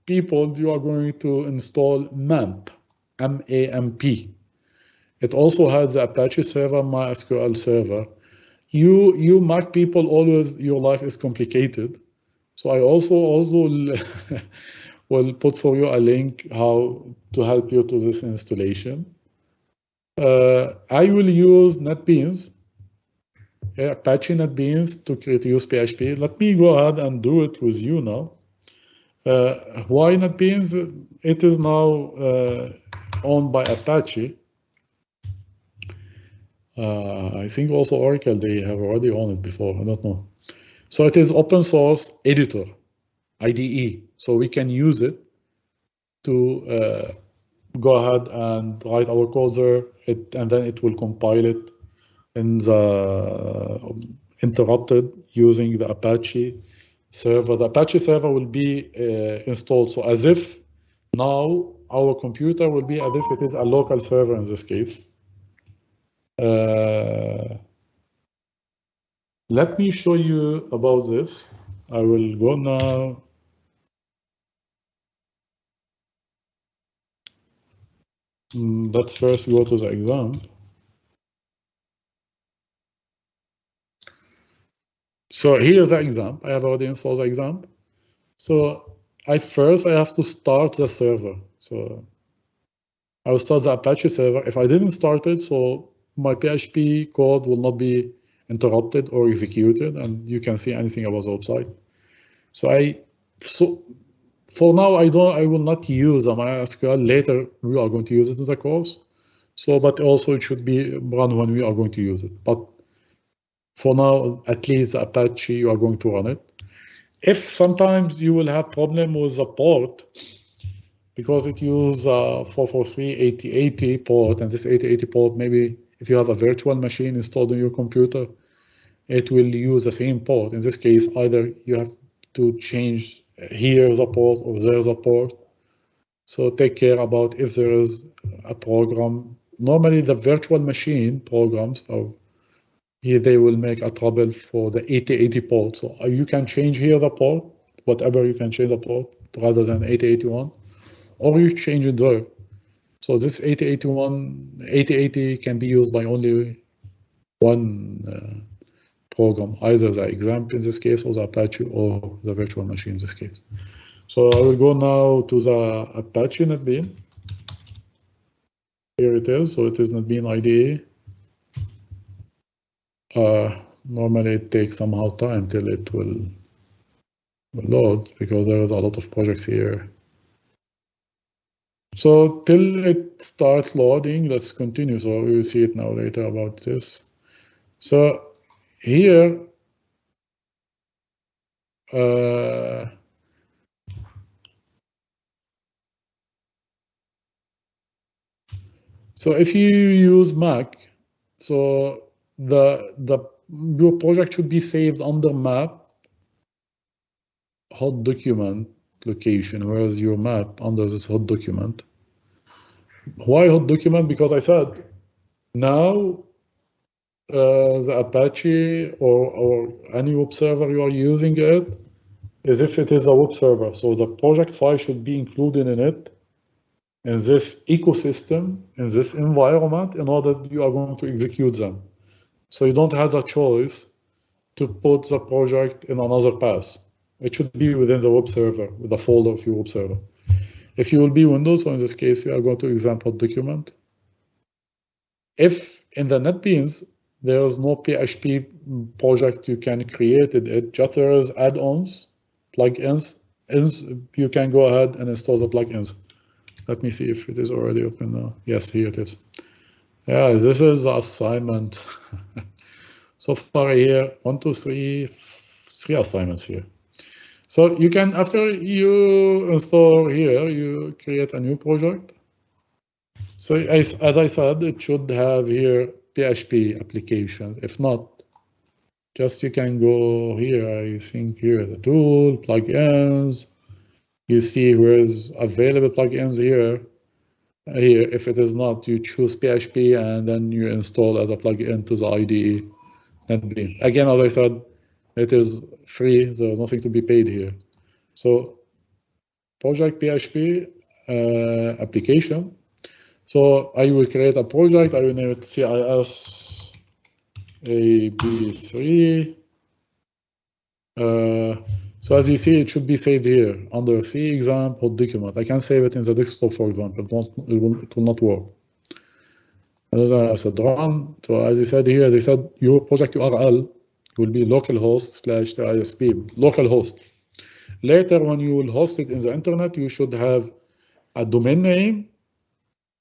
people, you are going to install MAMP, M-A-M-P. It also has the Apache server, MySQL server. You Mac people, always your life is complicated. So I also will put for you a link how to help you to this installation. I will use NetBeans, Apache NetBeans to use PHP. Let me go ahead and do it with you now. Why NetBeans? It is now owned by Apache. I think also Oracle, they have already owned it before, I don't know. So it is open source editor, IDE. So we can use it to go ahead and write our code there, and then it will compile it in the interrupted using the Apache server. The Apache server will be installed. So as if now our computer will be as if it is a local server in this case. Let me show you about this. I will go now. Let's first go to the exam. So here's the exam. I have already installed the exam. So I have to start the server. So I will start the Apache server. If I didn't start it, so my PHP code will not be interrupted or executed, and you can see anything about the website. So for now, I will not use MySQL. Later, we are going to use it in the course. So, but also it should be run when we are going to use it. But for now, at least Apache, you are going to run it. If sometimes you will have problem with the port, because it uses 443 8080 port, and this 8080 port, maybe if you have a virtual machine installed on your computer, it will use the same port. In this case, either you have to change here the port or there the port. So take care about if there is a program. Normally the virtual machine programs, they will make a trouble for the 8080 port. So you can change here the port, whatever you can change the port rather than 8081. or you change it there. So this 8080 can be used by only one program, either the XAMPP in this case, or the Apache, or the virtual machine in this case. So I will go now to the Apache NetBean. Here it is. So it is NetBean IDE. Normally it takes somehow time till it will load, because there is a lot of projects here. So till it starts loading, let's continue. So we will see it now later about this. So here, so if you use Mac, so your project should be saved under map hot document location. Whereas your map under this hot document. Why hot document? Because I said now the Apache or any web server you are using it as if it is a web server. So the project file should be included in it, in this ecosystem, in this environment, in order that you are going to execute them. So you don't have a choice to put the project in another path. It should be within the web server, with the folder of your web server. If you will be Windows, so in this case, you are going to example document. If in the NetBeans, there is no PHP project you can create it, just there is add-ons, plugins, you can go ahead and install the plugins. Let me see if it is already open now. Yes, here it is. Yeah, this is the assignment. So far here, 1, 2, 3 assignments here. So you can, after you install here, you create a new project. So as I said, it should have here PHP application. If not, just you can go here, I think here, the tool, plugins. You see where is available plugins here. Here, if it is not, you choose PHP and then you install as a plugin to the IDE. NetBeans. Again, as I said, it is free. There's nothing to be paid here. So project PHP application. So I will create a project. I will name it CIS AB3. So as you see, it should be saved here under C exam hot document. I can save it in the desktop, for example. It will not work. As I said, run. So as I said here, they said your project URL will be localhost/ISP, localhost. Later, when you will host it in the internet, you should have a domain name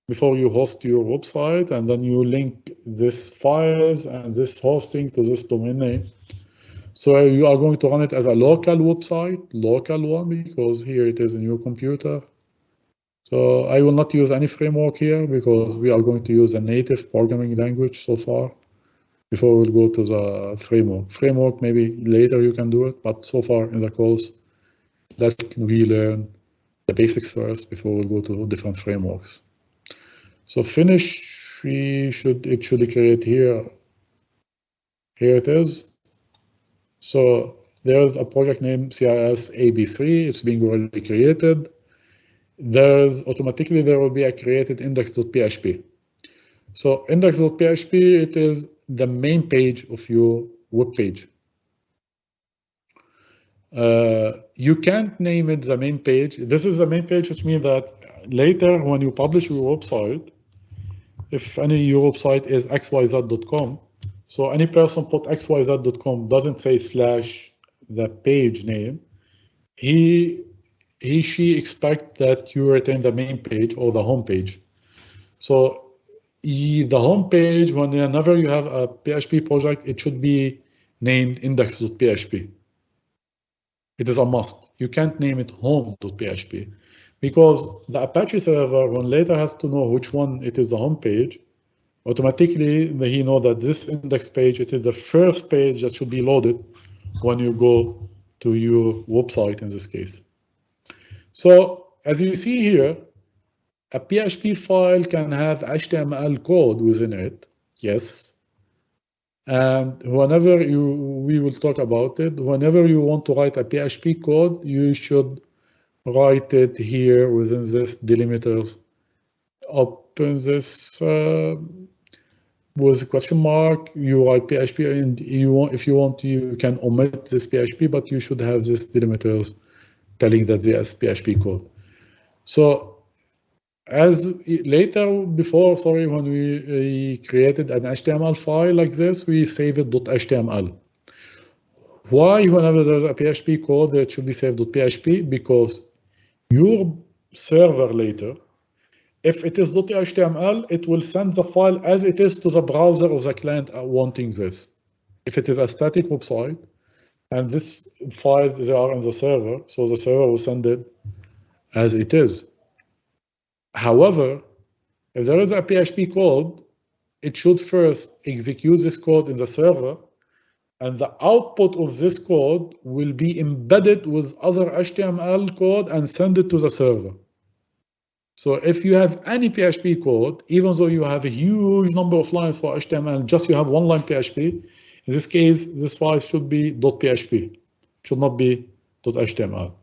before you host your website, and then you link this files and this hosting to this domain name. So you are going to run it as a local website, local one, because here it is in your computer. So I will not use any framework here because we are going to use a native programming language so far before we'll go to the framework. Framework, maybe later you can do it, but so far in the course, let we learn the basics first before we go to different frameworks. So finish, it should create here. Here it is. So there's a project named CIS AB3. It's being already created. Automatically there will be a created index.php. So index.php, it is the main page of your web page. You can't name it the main page. This is the main page, which means that later when you publish your website, if your website is xyz.com, so any person put xyz.com doesn't say / the page name, she expects that you retain the main page or the home page. So the home page, whenever you have a PHP project, it should be named index.php. It is a must. You can't name it home.php because the Apache server, when later has to know which one it is the home page, automatically he knows that this index page, it is the first page that should be loaded when you go to your website in this case. So as you see here, a PHP file can have HTML code within it, yes. And whenever we will talk about it, whenever you want to write a PHP code, you should write it here within this delimiters. Open this with a question mark. You write PHP, and if you want, you can omit this PHP, but you should have this delimiters telling that there's PHP code. So as later before, sorry, when we created an HTML file like this, we save it .html. Why, whenever there's a PHP code, it should be saved .php? Because your server later, if it is .html, it will send the file as it is to the browser of the client wanting this. If it is a static website, and this files they are in the server, so the server will send it as it is. However, if there is a PHP code, it should first execute this code in the server, and the output of this code will be embedded with other HTML code and send it to the server. So if you have any PHP code, even though you have a huge number of lines for HTML, just you have one line PHP, in this case, this file should be .php, should not be .html.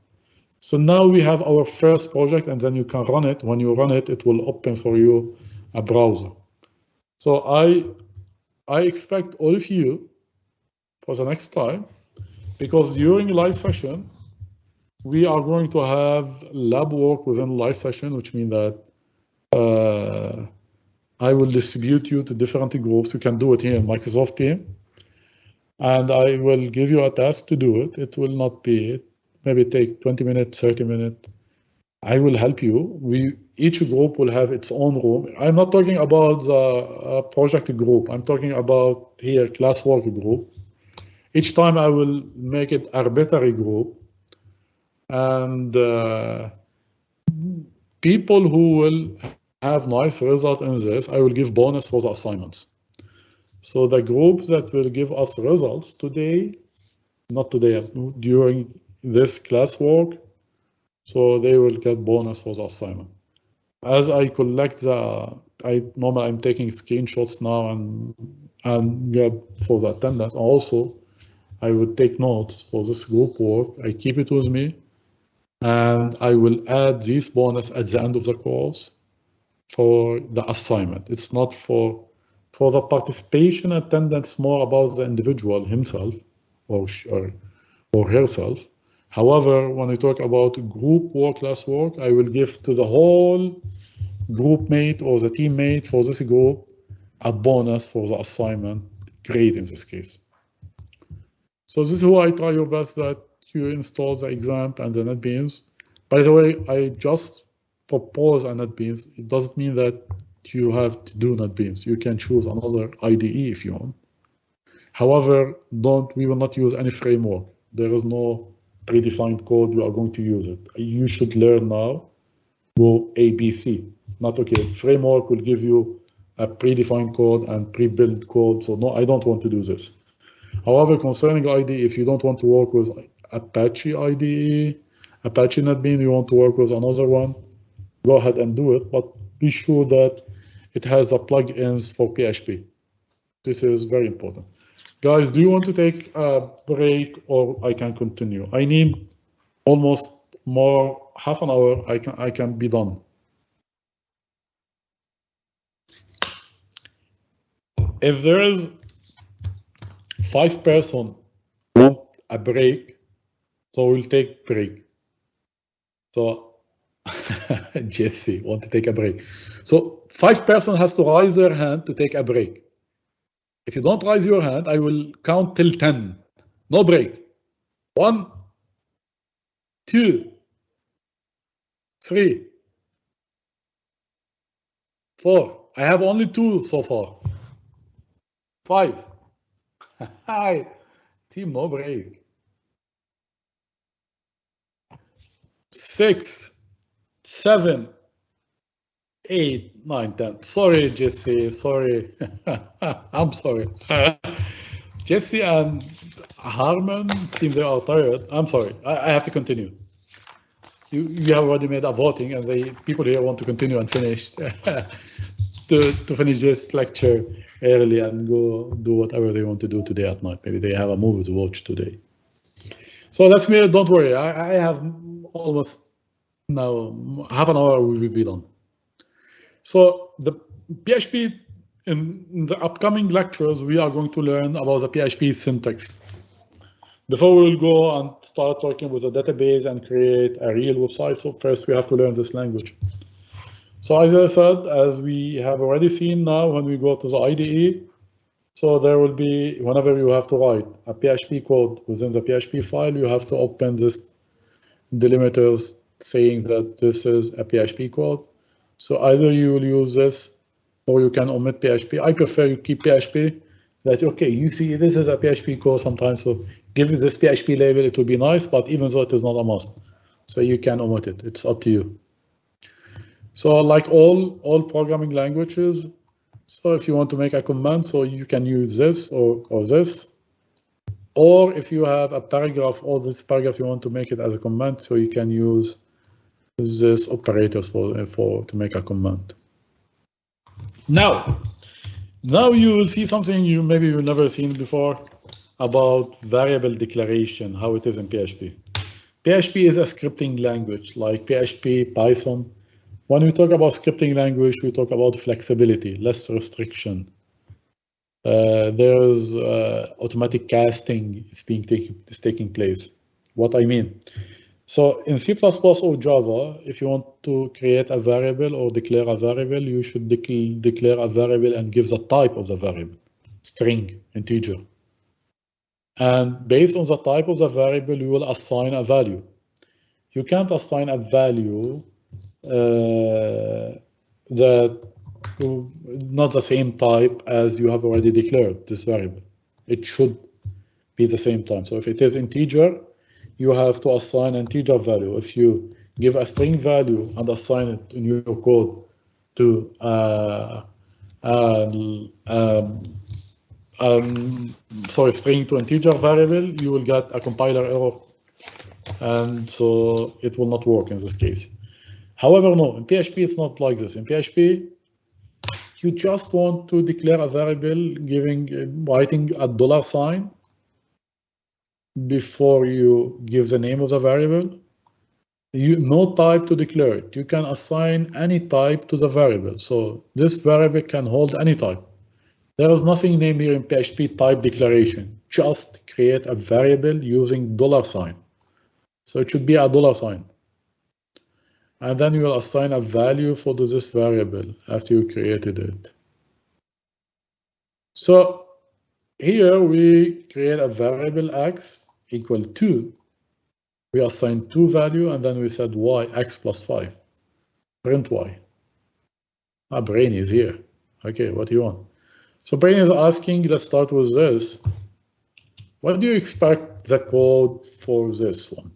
So now we have our first project, and then you can run it. When you run it, it will open for you a browser. So I expect all of you for the next time, because during live session, we are going to have lab work within live session, which means that I will distribute you to different groups. You can do it here in Microsoft Teams, and I will give you a task to do it. It will not be, maybe take 20 minutes, 30 minutes. I will help you. Each group will have its own room. I'm not talking about the project group. I'm talking about here classwork group. Each time I will make it arbitrary group. And people who will have nice results in this, I will give bonus for the assignments. So the group that will give us results today, not today, during this classwork, so they will get bonus for the assignment. As I collect normally I'm taking screenshots now and get for the attendance. Also, I would take notes for this group work. I keep it with me. And I will add this bonus at the end of the course for the assignment. It's not for the participation attendance, more about the individual himself or herself. However, when we talk about group work, class work, I will give to the whole group mate or the teammate for this group a bonus for the assignment grade in this case. So this is how I try your best that you install the XAMPP and the NetBeans. By the way, I just propose a NetBeans. It doesn't mean that you have to do NetBeans. You can choose another IDE if you want. However, we will not use any framework. There is no predefined code. We are going to use it. You should learn now. Go ABC. Not okay. Framework will give you a predefined code and pre-built code. So no, I don't want to do this. However, concerning IDE, if you don't want to work with Apache IDE, Apache NetBeans, you want to work with another one, go ahead and do it, but be sure that it has the plugins for PHP. This is very important. Guys, do you want to take a break or I can continue? I need almost more, half an hour, I can be done. If there is 5 person want a break, so we'll take break. So Jesse want to take a break. So 5 person has to raise their hand to take a break. If you don't raise your hand, I will count till 10. No break. 1, 2, 3, 4. I have only 2 so far. 5. Hi, team, no break. 6, 7, 8, 9, 10. Sorry, Jesse, sorry. I'm sorry. Jesse and Harman seem they are tired. I'm sorry, I have to continue. You have already made a voting and people here want to continue and finish to finish this lecture early and go do whatever they want to do today at night. Maybe they have a movie to watch today. So that's me. Don't worry. I have almost Now, half an hour we will be done. So the PHP, in the upcoming lectures, we are going to learn about the PHP syntax. Before we will go and start talking with a database and create a real website, so first we have to learn this language. So as I said, as we have already seen now, when we go to the IDE, so there will be, whenever you have to write a PHP code within the PHP file, you have to open this delimiters saying that this is a PHP code. So either you will use this or you can omit PHP. I prefer you keep PHP. That, okay, you see this is a PHP code sometimes, so give this PHP label, it will be nice, but even though it is not a must. So you can omit it, it's up to you. So like all programming languages, so if you want to make a command, so you can use this or this. Or if you have a paragraph, or this paragraph you want to make it as a command, so you can use this operators to make a command. Now you will see something maybe you've never seen before about variable declaration, how it is in PHP. PHP is a scripting language like PHP, Python. When we talk about scripting language, we talk about flexibility, less restriction. There's automatic casting is taking place. What I mean? So in C++ or Java, if you want to create a variable or declare a variable, you should declare a variable and give the type of the variable, string, integer. And based on the type of the variable, you will assign a value. You can't assign a value that not the same type as you have already declared this variable. It should be the same type. So if it is integer, you have to assign an integer value. If you give a string value and assign it in your code to string to integer variable, you will get a compiler error, and so it will not work in this case. However, no, in PHP it's not like this. In PHP, you just want to declare a variable, writing a $sign before you give the name of the variable. No type to declare it. You can assign any type to the variable. So this variable can hold any type. There is nothing named here in PHP type declaration. Just create a variable using $sign. So it should be a $sign. And then you will assign a value for this variable after you created it. So here we create a variable x equal to, we assign 2 value, and then we said y, x plus 5, print y. Brain is here. Okay, what do you want? So Brain is asking, let's start with this. What do you expect the code for this one?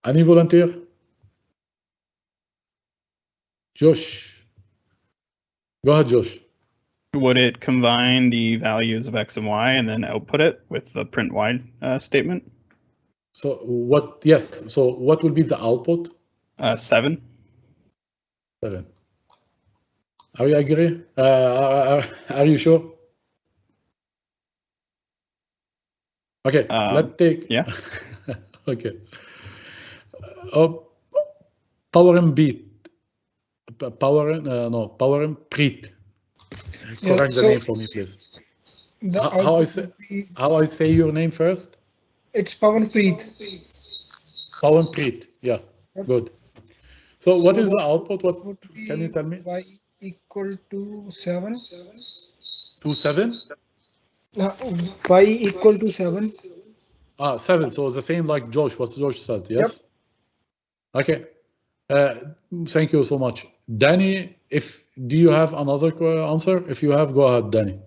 Any volunteer? Josh. Go ahead, Josh. Would it combine the values of x and y and then output it with the print y statement? So what? Yes. So what will be the output? 7. 7. Are you agree? Are you sure? Okay. Let's take. Yeah. Okay. Power and beat. Power and preet. Correct the name for me, please. How I say your name first? It's Pawanpreet. Pawanpreet. Yeah. Good. So what is the output? What can you tell me? Y equal to 7. To 7? Y equal to 7. 7. So the same like Josh. What Josh said. Yes. Yep. Okay. Thank you so much, Danny. Do you have another answer? If you have, go ahead, Danny.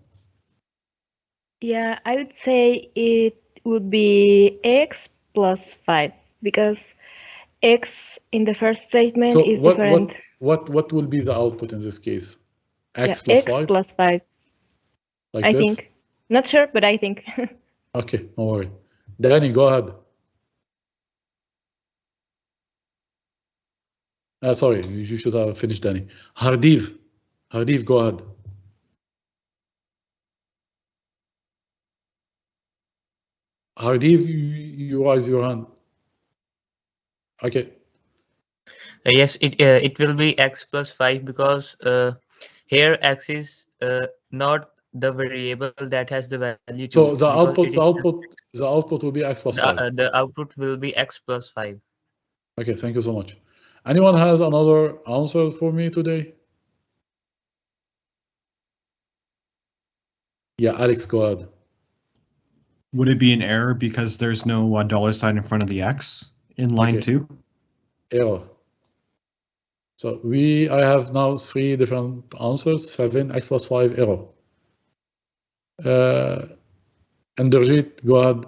Yeah, I would say it would be x plus 5 because x in the first statement is different. What will be the output in this case? X plus 5? X plus 5. Like I this? think. Not sure, but I think. Okay, no worry. Danny, go ahead. Sorry, you should have finished, Danny. Hardeep, go ahead. Hardeep, you raise your hand. Okay. Yes, it will be x plus 5 because here x is not the variable that has the value 2. So the output will be x plus 5. The output will be x plus 5. Okay, thank you so much. Anyone has another answer for me today? Yeah, Alex, go ahead. Would it be an error because there's no $sign in front of the x in line 2? Error. So I have now 3 different answers, 7, x plus 5, error. Inderjeet, go ahead.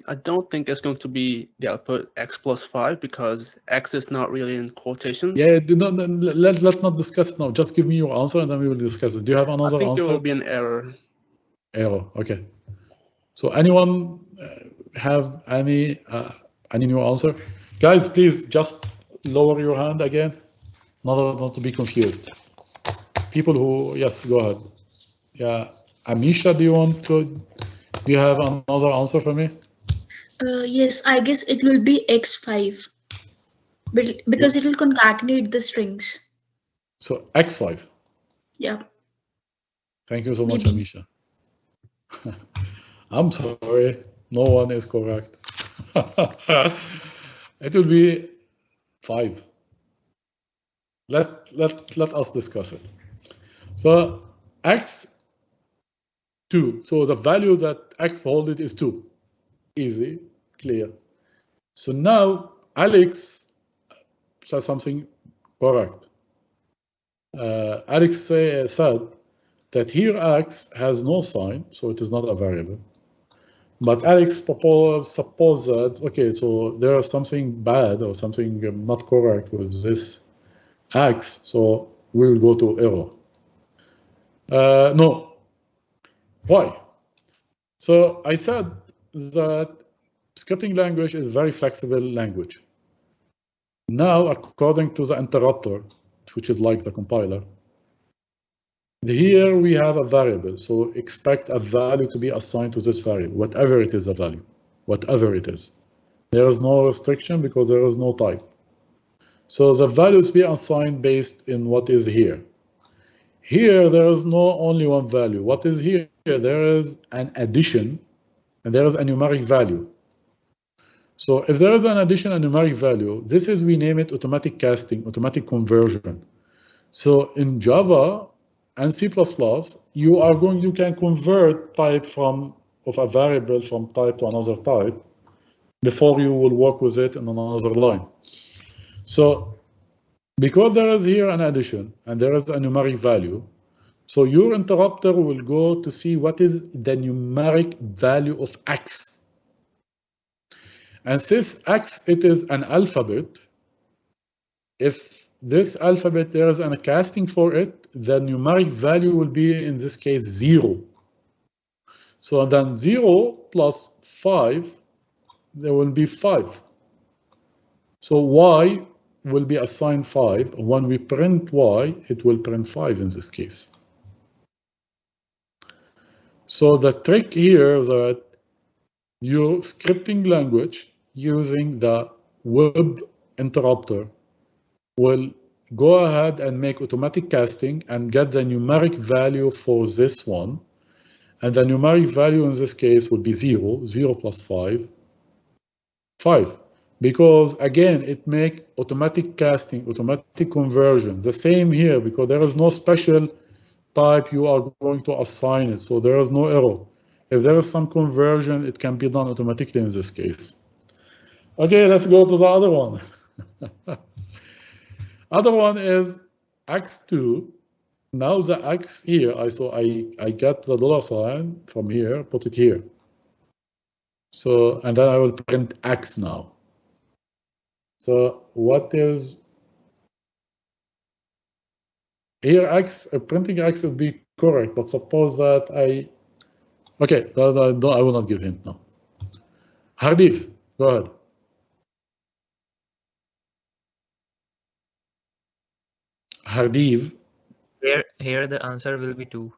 I don't think it's going to be the output x plus 5 because x is not really in quotations. Yeah, let's not discuss it now. Just give me your answer and then we will discuss it. Do you have another answer? I think there will be an error. Error, okay. So anyone have any new answer? Guys, please just lower your hand again, not to be confused. People who, yes, go ahead. Yeah, Amisha, do you have another answer for me? Yes, I guess it will be x5 because it will concatenate the strings. So x5. Yeah. Thank you so much, Amisha. I'm sorry, no one is correct. It will be 5. Let us discuss it. So x2. So the value that x holds is 2. Easy, clear. So now Alex says something correct. Alex said that here x has no sign, so it is not a variable. But Alex suppose that, okay, so there is something bad or something not correct with this x, so we will go to error. No. Why? So I said that scripting language is very flexible language. Now, according to the interrupter, which is like the compiler, here we have a variable, so expect a value to be assigned to this variable, whatever it is a value, whatever it is. There is no restriction because there is no type. So the values be assigned based in what is here. Here, there is no only one value. What is here? There is an addition, and there is a numeric value. So if there is an addition and numeric value, this is, we name it automatic casting, automatic conversion. So in Java and C++, you can convert type of a variable from type to another type before you will work with it in another line. So because there is here an addition and there is a numeric value, so your interrupter will go to see what is the numeric value of x. And since x, it is an alphabet, if this alphabet, there is a casting for it, the numeric value will be, in this case, 0. So then 0 plus 5, there will be 5. So y will be assigned 5. When we print y, it will print 5 in this case. So the trick here is that your scripting language using the web interrupter will go ahead and make automatic casting and get the numeric value for this one. And the numeric value in this case would be 0. 0 plus 5, 5. Because again, it makes automatic casting, automatic conversion. The same here, because there is no special type you are going to assign it. So there is no error. If there is some conversion, it can be done automatically in this case. Okay, let's go to the other one. Other one is x2. Now the x here, I get the $sign from here, put it here. So, and then I will print x now. So what is here? X, printing x would be correct, but suppose that okay, I will not give hint now. Hardeep, go ahead. Hardeep. Here the answer will be 2.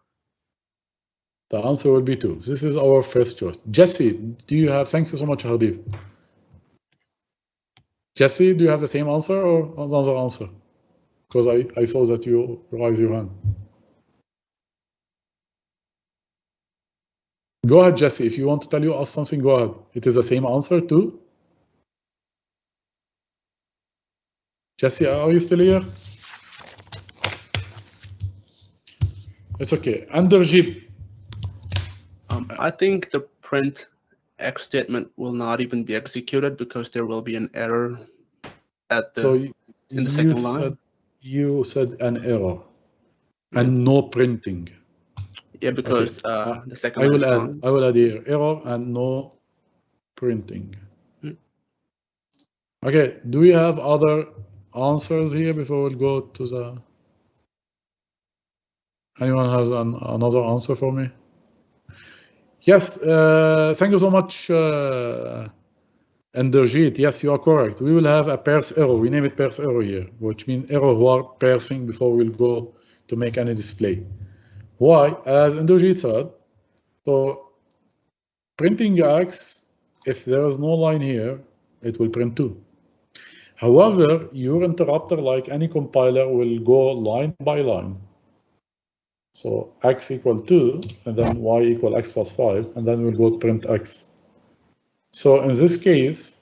The answer will be 2. This is our first choice. Jesse, do you have? Thank you so much, Hardif. Jesse, do you have the same answer or another answer? Because I saw that you raised your hand. Go ahead, Jesse. If you want to tell us something, go ahead. It is the same answer too. Jesse, are you still here? It's okay. Underjib. I think the print X statement will not even be executed because there will be an error at the in the second line. You said an error and no printing. Yeah, because the second I line. will add here error and no printing. Okay, do we have other answers here before we go to the? Anyone has another answer for me? Yes, thank you so much, Enderjeet. Yes, you are correct. We will have a parse error. We name it parse error here, which means error while parsing before we'll go to make any display. Why? As Enderjeet said, so printing X, if there is no line here, it will print 2. However, your interrupter, like any compiler, will go line by line. So X equal 2, and then Y equal X plus 5, and then we'll go to print X. So in this case,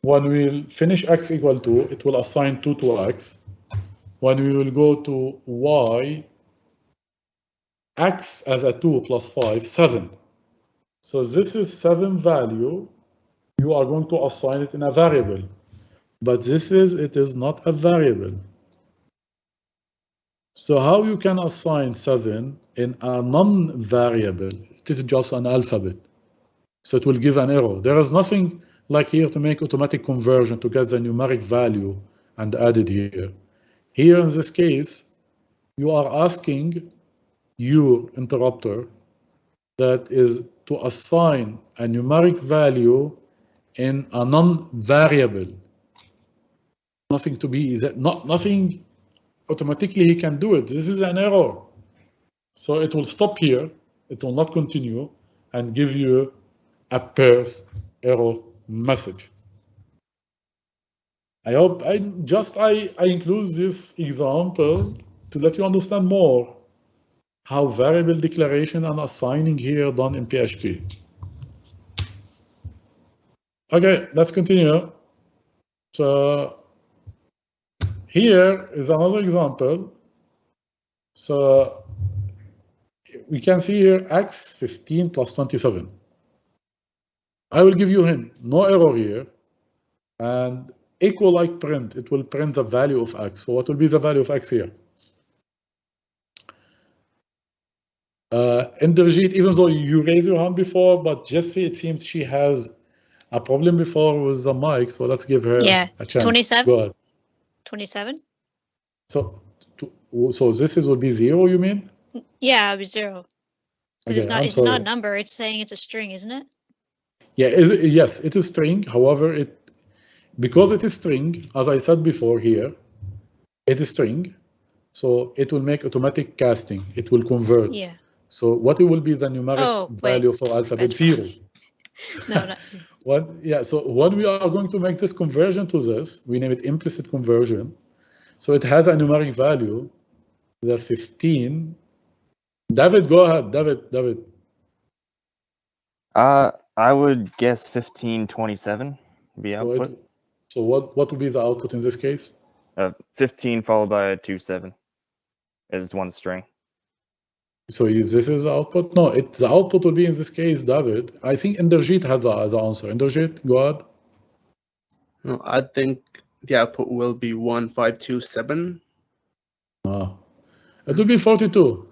when we'll finish X equal 2, it will assign 2 to X. When we will go to Y, X as a 2 plus 5, 7. So this is 7 value. You are going to assign it in a variable. But it is not a variable. So how you can assign 7 in a non-variable? It is just an alphabet. So it will give an error. There is nothing like here to make automatic conversion to get the numeric value and add it here. Here in this case, you are asking your interrupter that is to assign a numeric value in a non-variable. Nothing to be, nothing automatically he can do it. This is an error. So it will stop here. It will not continue and give you a parse error message. I hope I include this example to let you understand more how variable declaration and assigning here done in PHP. Okay, let's continue. So here is another example. So we can see here X 15 plus 27. I will give you a hint, no error here. And equal like print, it will print the value of X. So what will be the value of X here? Inderjeet, even though you raised your hand before, but Jessie, it seems she has a problem before with the mic, so let's give her a chance. 27. Go ahead. 27. So this will be 0, you mean? Yeah, it was 0. Because Okay, it's not a number. It's saying it's a string, isn't it? Yeah, yes, it is string. However, because it is string, as I said before here, it is string. So it will make automatic casting. It will convert. Yeah. So what will be the numeric value for alphabet? 0. No, not 0. So when we are going to make this conversion to this, we name it implicit conversion. So it has a numeric value, the 15. David, go ahead. David. I would guess 1527 be output. So what will be the output in this case? 15 followed by a 27. It is one string. So this is the output? No, the output will be in this case, David. I think Inderjeet has the answer. Inderjeet, go ahead. No, I think the output will be 1527. It will be 42.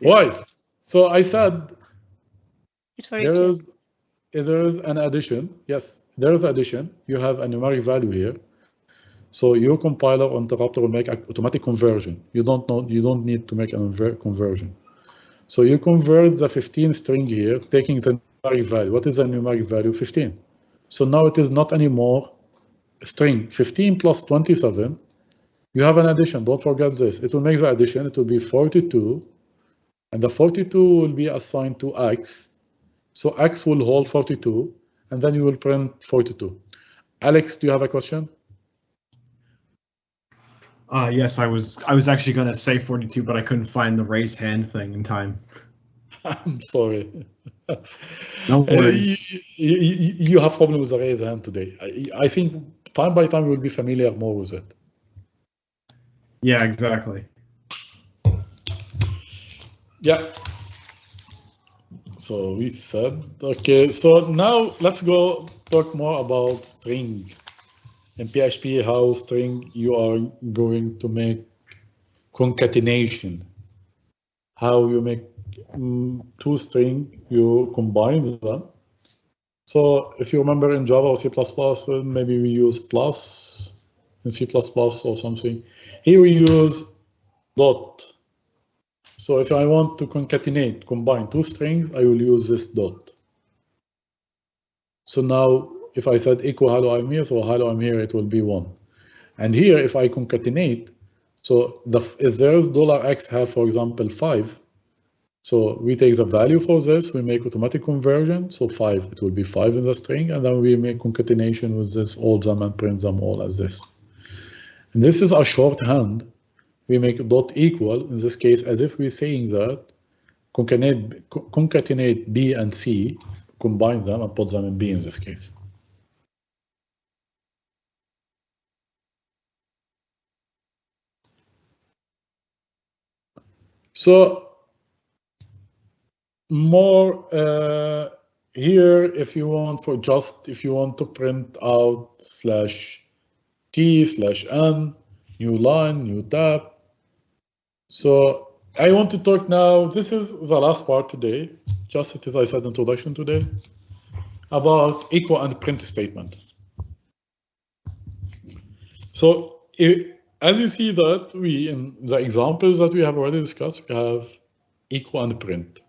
Why? So I said there is an addition. Yes, there is addition. You have a numeric value here. So your compiler or interrupter will make an automatic conversion. You don't need to make a conversion. So you convert the 15 string here, taking the numeric value. What is the numeric value? 15. So now it is not anymore a string. 15 plus 27. You have an addition. Don't forget this. It will make the addition. It will be 42 and the 42 will be assigned to X. So X will hold 42, and then you will print 42. Alex, do you have a question? Yes, I was actually going to say 42, but I couldn't find the raise hand thing in time. I'm sorry. No worries. You have problem with the raise hand today. I think time by time you will be familiar more with it. Yeah, exactly. Yeah. So we said, okay, so now let's go talk more about string. In PHP, how string you are going to make concatenation. How you make two string, you combine them. So if you remember in Java or C++, maybe we use plus in C++ or something. Here we use dot. So if I want to concatenate, combine two strings, I will use this dot. So now if I said echo hello I'm here, so hello I'm here, it will be 1. And here if I concatenate, so if there is $x have, for example, 5, so we take the value for this, we make automatic conversion, so 5, it will be 5 in the string, and then we make concatenation with this, all them, and print them all as this. And this is a shorthand. We make dot equal, in this case, as if we're saying that concatenate B and C, combine them and put them in B in this case. So more here, if you want to print out /t/n, new line, new tab. So I want to talk now, this is the last part today, just as I said introduction today, about echo and print statement. So as you see that in the examples that we have already discussed, we have echo and print.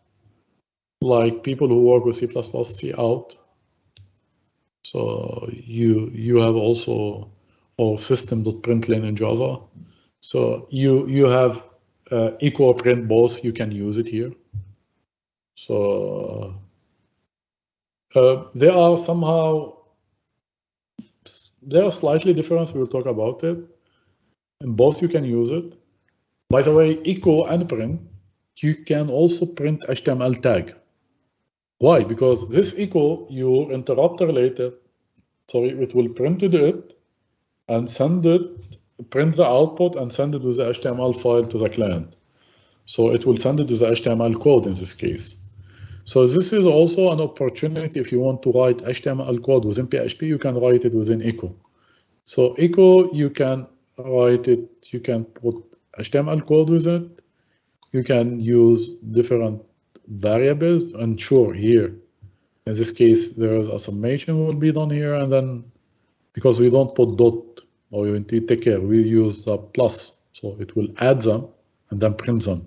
Like people who work with C++ see out. So you have also or system.println in Java. So you have echo or print both, you can use it here. So there are slightly different, we'll talk about it. And both you can use it. By the way, echo and print, you can also print HTML tag. Why? Because this echo, your interrupter later, it will print it and send it, print the output and send it with the HTML file to the client. So it will send it with the HTML code in this case. So this is also an opportunity if you want to write HTML code within PHP, you can write it within echo. So echo, you can write it, you can put HTML code with it. You can use different variables, and sure, here, in this case, there is a summation will be done here, and then because we don't put dot, or you take care, we use a plus, so it will add them and then print them.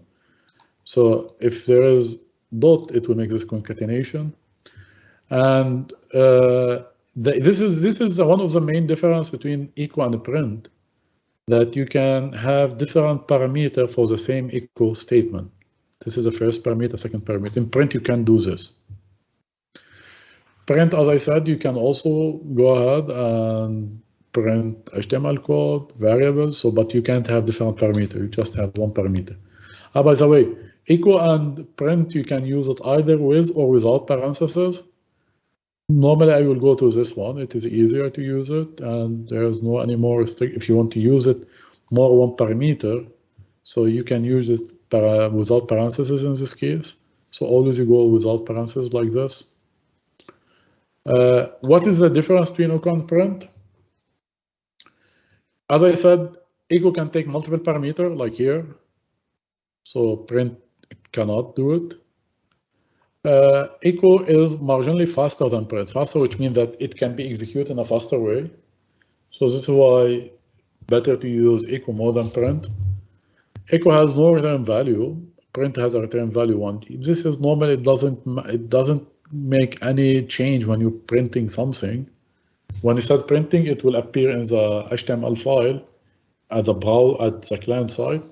So if there is dot, it will make this concatenation, and this is one of the main difference between echo and print, that you can have different parameter for the same echo statement. This is the first parameter, second parameter. In print, you can do this. Print, as I said, you can also go ahead and print HTML code, variables, but you can't have different parameter. You just have one parameter. By the way, echo and print, you can use it either with or without parentheses. Normally, I will go to this one. It is easier to use it, and there is no any more restrict. If you want to use it more one parameter, so you can use it without parentheses in this case. So always you go without parentheses like this. What is the difference between echo and print? As I said, echo can take multiple parameters like here. So print, it cannot do it. Echo is marginally faster than print. Faster, which means that it can be executed in a faster way. So this is why better to use echo more than print. Echo has no return value. Print has a return value 1. This is normal. It doesn't make any change when you're printing something. When you start printing, it will appear in the HTML file at the client side.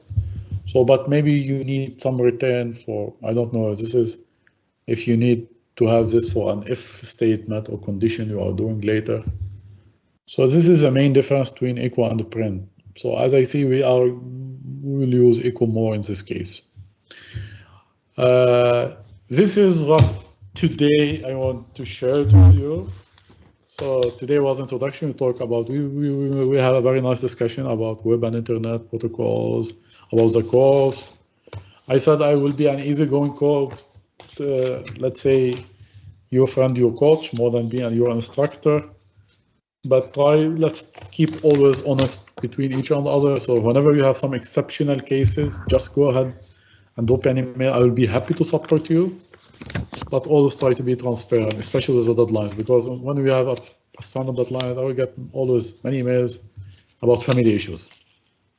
So, but maybe you need some return for, I don't know, this is if you need to have this for an if statement or condition you are doing later. So this is the main difference between echo and print. So as I see, we will use echo more in this case. This is what today I want to share it with you. So today was introduction. We talk about we have a very nice discussion about web and internet protocols, about the course. I said I will be an easygoing course. Let's say your friend, your coach, more than being your instructor. But let's keep always honest between each and other. So whenever you have some exceptional cases, just go ahead and drop an email. I will be happy to support you, but always try to be transparent, especially with the deadlines, because when we have a standard deadline, I will get always many emails about family issues.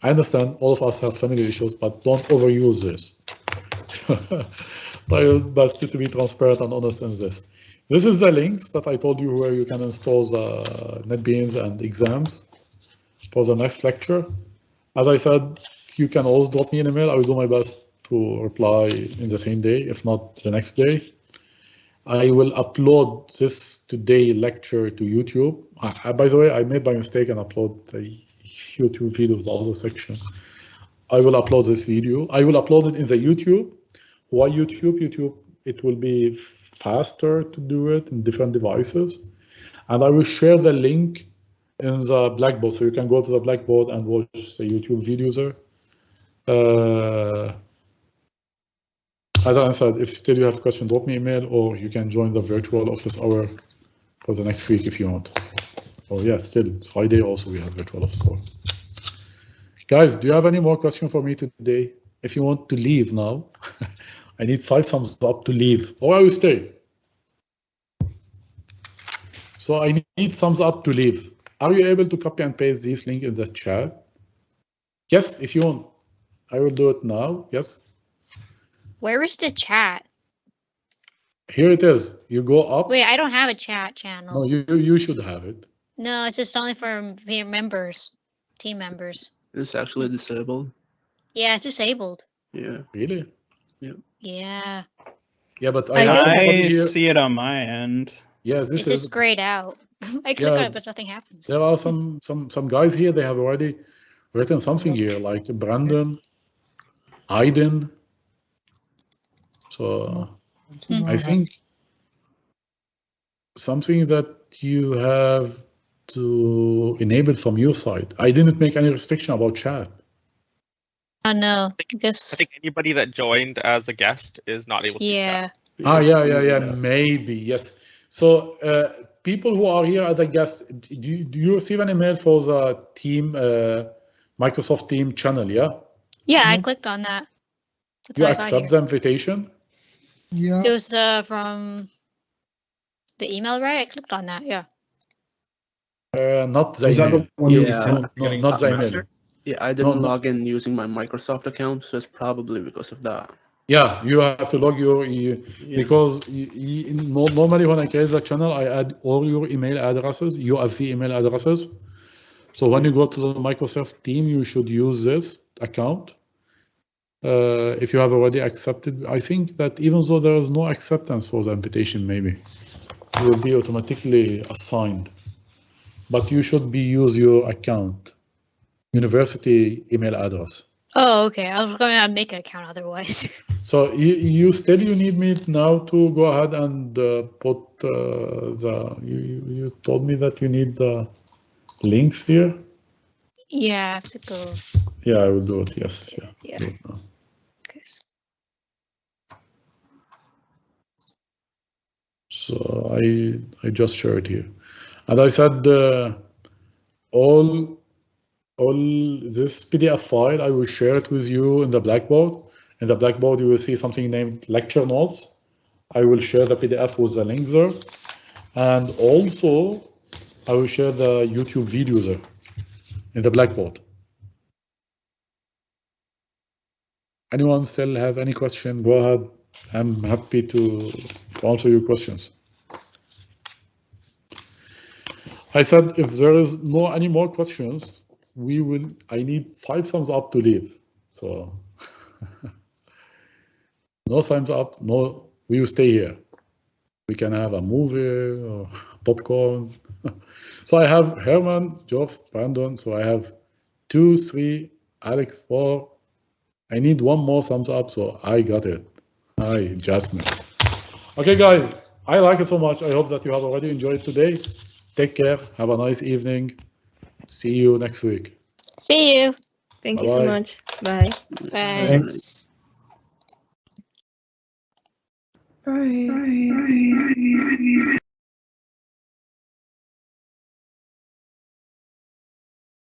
I understand all of us have family issues, but don't overuse this. Try best to be transparent and honest in this. This is the links that I told you where you can install the NetBeans and exams for the next lecture. As I said, you can always drop me an email. I will do my best to reply in the same day, if not the next day. I will upload this today lecture to YouTube. By the way, I made by mistake and upload the YouTube video of the other section. I will upload this video. I will upload it in the YouTube. Why YouTube? YouTube, it will be faster to do it in different devices. And I will share the link in the Blackboard, so you can go to the Blackboard and watch the YouTube videos there. As I said, if still you have a question, drop me an email, or you can join the virtual office hour for the next week if you want. Oh yeah, still Friday also we have virtual office hour. Guys, do you have any more questions for me today? If you want to leave now, I need 5 thumbs up to leave, or I will stay. So I need thumbs up to leave. Are you able to copy and paste this link in the chat? Yes, if you want. I will do it now. Yes. Where is the chat? Here it is. You go up. Wait, I don't have a chat channel. No, you should have it. No, it's just only for members, team members. It's actually disabled. Yeah, it's disabled. Yeah. Really? Yeah. Yeah. Yeah, but I see it on my end. Yes, it's just grayed out. I click on it, but nothing happens. There are some guys here. They have already written something here, like Brandon, Aiden. So I think something that you have to enable from your side. I didn't make any restriction about chat. No, I think anybody that joined as a guest is not able to. Yeah. Yeah. Maybe yes. So people who are here as a guest, do you receive an email for the team Microsoft Team channel? Yeah. Yeah, I clicked on that. That's you accept the invitation? Yeah. It was from the email, right? I clicked on that. Yeah. Not the email. Not the email. Yeah, I didn't log in using my Microsoft account, so it's probably because of that. Yeah, you have to log because normally when I create the channel, I add all your email addresses, UFV email addresses. So when you go to the Microsoft team, you should use this account. If you have already accepted, I think that even though there is no acceptance for the invitation, maybe you will be automatically assigned. But you should use your account, university email address. Oh, okay. I was going to make an account otherwise. So you need me now to go ahead and put you told me that you need the links here. Yeah, I have to go. Yeah, I will do it. Yes. Yeah. Do it now. Okay. So I just shared here, and I said all this PDF file, I will share it with you in the Blackboard. In the Blackboard, you will see something named lecture notes. I will share the PDF with the link there. And also, I will share the YouTube videos there in the Blackboard. Anyone still have any question? Go ahead. I'm happy to answer your questions. I said if there is any more questions, I need 5 thumbs up to leave. So no thumbs up, no, we stay here. We can have a movie or popcorn. So I have Herman, Geoff, Brandon. So I have 2, 3, Alex, 4. I need one more thumbs up, so I got it. Hi, Jasmine. Okay, guys, I like it so much. I hope that you have already enjoyed today. Take care. Have a nice evening. See you next week. See you. Thank you so much. Bye. Bye. Thanks. Bye.